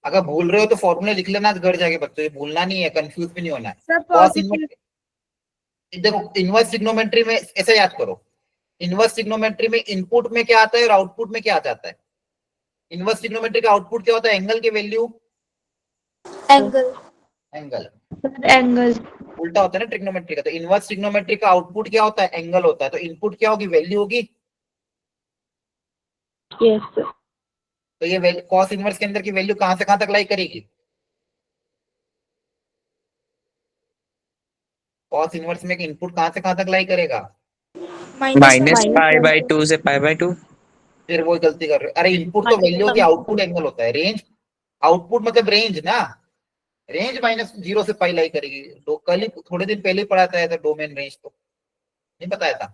अगर भूल रहे हो तो फॉर्मूला लिख लेना घर जाके बच्चों, ये भूलना नहीं है, कंफ्यूज भी नहीं होना है। Sir cos positive. इनवर्स, देखो इनवर्स ट्रिग्नोमेट्री में ऐसे याद करो, इनवर्स ट्रिग्नोमेट्री में इनपुट में क्या आता है और आउटपुट में क्या आ जाता है। इनवर्स ट्रिग्नोमेट्री का आउटपुट क्या होता है? एंगल की वैल्यू, एंगल एंगल Angle. उल्टा होता है ना ट्रिग्नोमेट्री का। तो इनवर्स ट्रिग्नोमेट्री का आउटपुट क्या होता है? एंगल होता है। तो इनपुट क्या होगी? वैल्यू होगी। Yes, sir. तो ये कॉस इनवर्स के अंदर की वैल्यू कहां से कहां तक लाई करेगी? कॉस इनवर्स में इनपुट कहां से कहां तक लाई करेगा? Minus pi by 2 से pi by 2. फिर वो गलती कर रहे हो। अरे इनपुट तो वैल्यू होगी, आउटपुट एंगल होता है। रेंज, आउटपुट मतलब रेंज ना, रेंज -0 से पाई लाई करेगी। तो कल ही थोड़े दिन पहले ही पढ़ाता है डोमेन रेंज, तो नहीं बताया था,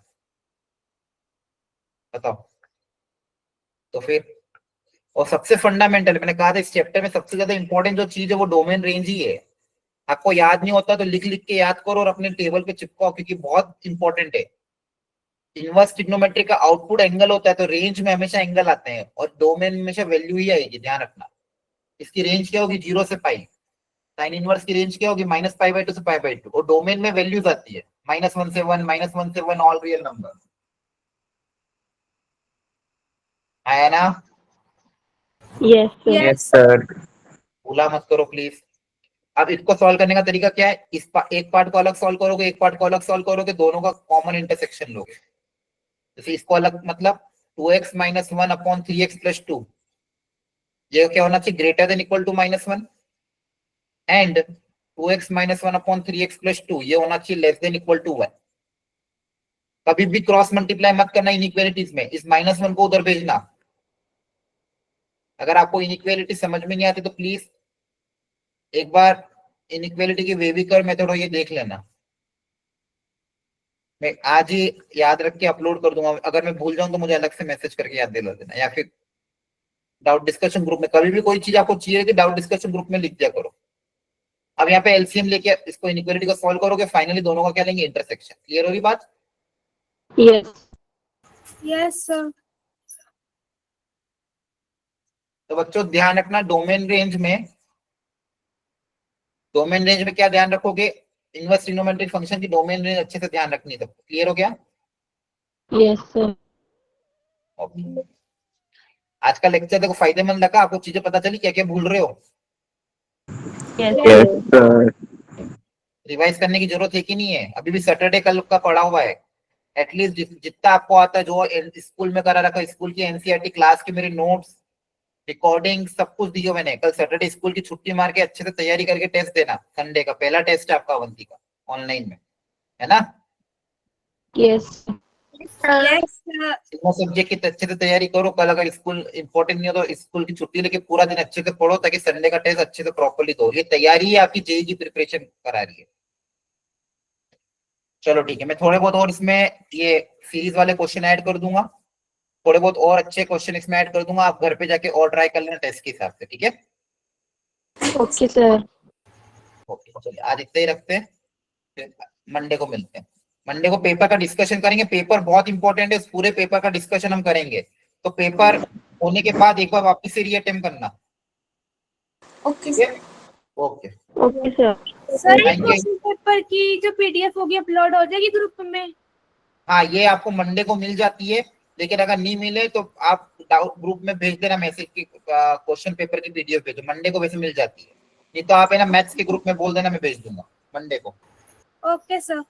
बताओ। तो फिर, और सबसे फंडामेंटल मैंने कहा था इस चैप्टर में सबसे ज्यादा इंपॉर्टेंट जो चीज है वो डोमेन रेंज ही है। आपको याद नहीं होता तो लिख लिख के याद करो और अपने टेबल पे चिपकाओ, क्योंकि बहुत इंपॉर्टेंट है। इनवर्स ट्रिग्नोमेट्री का आउटपुट एंगल होता है, तो रेंज में हमेशा एंगल आते हैं और डोमेन में हमेशा वैल्यू ही आएगी, ध्यान रखना। इसकी रेंज क्या होगी? 0 से पाई। साइन इनवर्स की रेंज क्या होगी? -π/2 से π/2, और डोमेन में वैल्यूज आती है -1 से 1, -1 से 1 ऑल रियल नंबर, आया ना? Yes, sir. Yes, sir. भूला मत करो प्लीज। अब इसको सॉल्व करने का तरीका क्या है? एक पार्ट को अलग सॉल्व करोगे, एक पार्ट को अलग सॉल्व करोगे, दोनों का कॉमन इंटरसेक्शन लोगे। जैसे इसको अलग, मतलब 2x - 1 अपॉन 3x + 2, ये क्या होना चाहिए? Greater than equal to -1, and 2x - 1 upon 3x + 2 ये होना चाहिए लेस देन इक्वल टू 1। कभी भी क्रॉस मल्टीप्लाई मत करना इनइक्वालिटीज में, इस -1 को उधर भेजना। अगर आपको इनइक्वालिटी समझ में नहीं आती तो प्लीज एक बार इनइक्वालिटी की वेविकर मेथड हो ये देख लेना। मैं आज ही याद रख के अपलोड कर दूंगा, अगर मैं भूल जाऊं तो मुझे अलग से मैसेज करके याद दिला देना, या फिर डाउट डिस्कशन ग्रुप में कभी भी कोई चीज आपको चाहिए कि डाउट डिस्कशन ग्रुप में लिख दिया करो। अब यहाँ पे एलसीएम लेके इसको इनइक्वालिटी को सॉल्व करोगे, फाइनली दोनों का क्या लेंगे? इंटरसेक्शन। क्लियर होगी बात? Yes. Yes sir. तो बच्चों ध्यान रखना, डोमेन रेंज में क्या ध्यान रखोगे? इनवर्स ट्रिग्नोमेट्रिक फंक्शन की डोमेन रेंज अच्छे से ध्यान रखनी है। सबको क्लियर हो गया? Yes, sir. Okay. आज का लेक्चर देखो फायदेमंद लगा? आपको चीजें पता चली क्या क्या भूल रहे हो? Yes, Yes, sir. sir. Revise करने की जरूरत है कि नहीं है? अभी भी सैटरडे कल का पढ़ा हुआ है, एटलीस्ट जितना आपको आता है, जो स्कूल में करा रखा, स्कूल की एनसीईआरटी क्लास के मेरे नोट्स, रिकॉर्डिंग सब कुछ दिए मैंने। कल सैटरडे स्कूल की छुट्टी मार के अच्छे से तैयारी करके टेस्ट देना। संडे का पहला टेस्ट है आपका अवंती का ऑनलाइन में, है ना? Yes. Yes sir. तीनों सब्जेक्ट की अच्छे से तैयारी करो। कल अगर स्कूल इंपॉर्टेंट नहीं हो तो स्कूल की छुट्टी लेके पूरा दिन अच्छे से पढ़ो, ताकि संडे का टेस्ट अच्छे से प्रॉपर्ली दो। ये तैयारी है आपकी, जेईई की प्रिपरेशन करा रही है। चलो ठीक है, मैं थोड़े बहुत और इसमें ये सीरीज वाले क्वेश्चन ऐड कर दूंगा, थोड़े बहुत और अच्छे क्वेश्चन इसमें ऐड कर दूंगा। आप घर पे जाके और ट्राई कर लेना टेस्ट के हिसाब से, ठीक है? Okay, sir. ओके चलिए आज इतना ही रखते हैं, फिर मंडे को मिलते हैं। मंडे को पेपर का डिस्कशन करेंगे। पेपर बहुत इंपॉर्टेंट है, उस पूरे पेपर का डिस्कशन हम करेंगे। तो पेपर होने के बाद एक बार वापस से रीअटेम्प्ट करना। ओके ठीक है? Okay, Okay, sir. सर ये Thank you. क्वेश्चन पेपर की जो पीडीएफ होगी अपलोड हो जाएगी ग्रुप में? हाँ ये आपको मंडे को मिल जाती है, लेकिन अगर नहीं मिले तो आप ग्रुप में भेज देना मैसेज की क्वेश्चन पेपर की पीडीएफ भेजो। मंडे को वैसे मिल जाती है, नहीं तो आप है ना मैथ्स के ग्रुप में बोल देना, मैं भेज दूंगा मंडे को। Okay sir.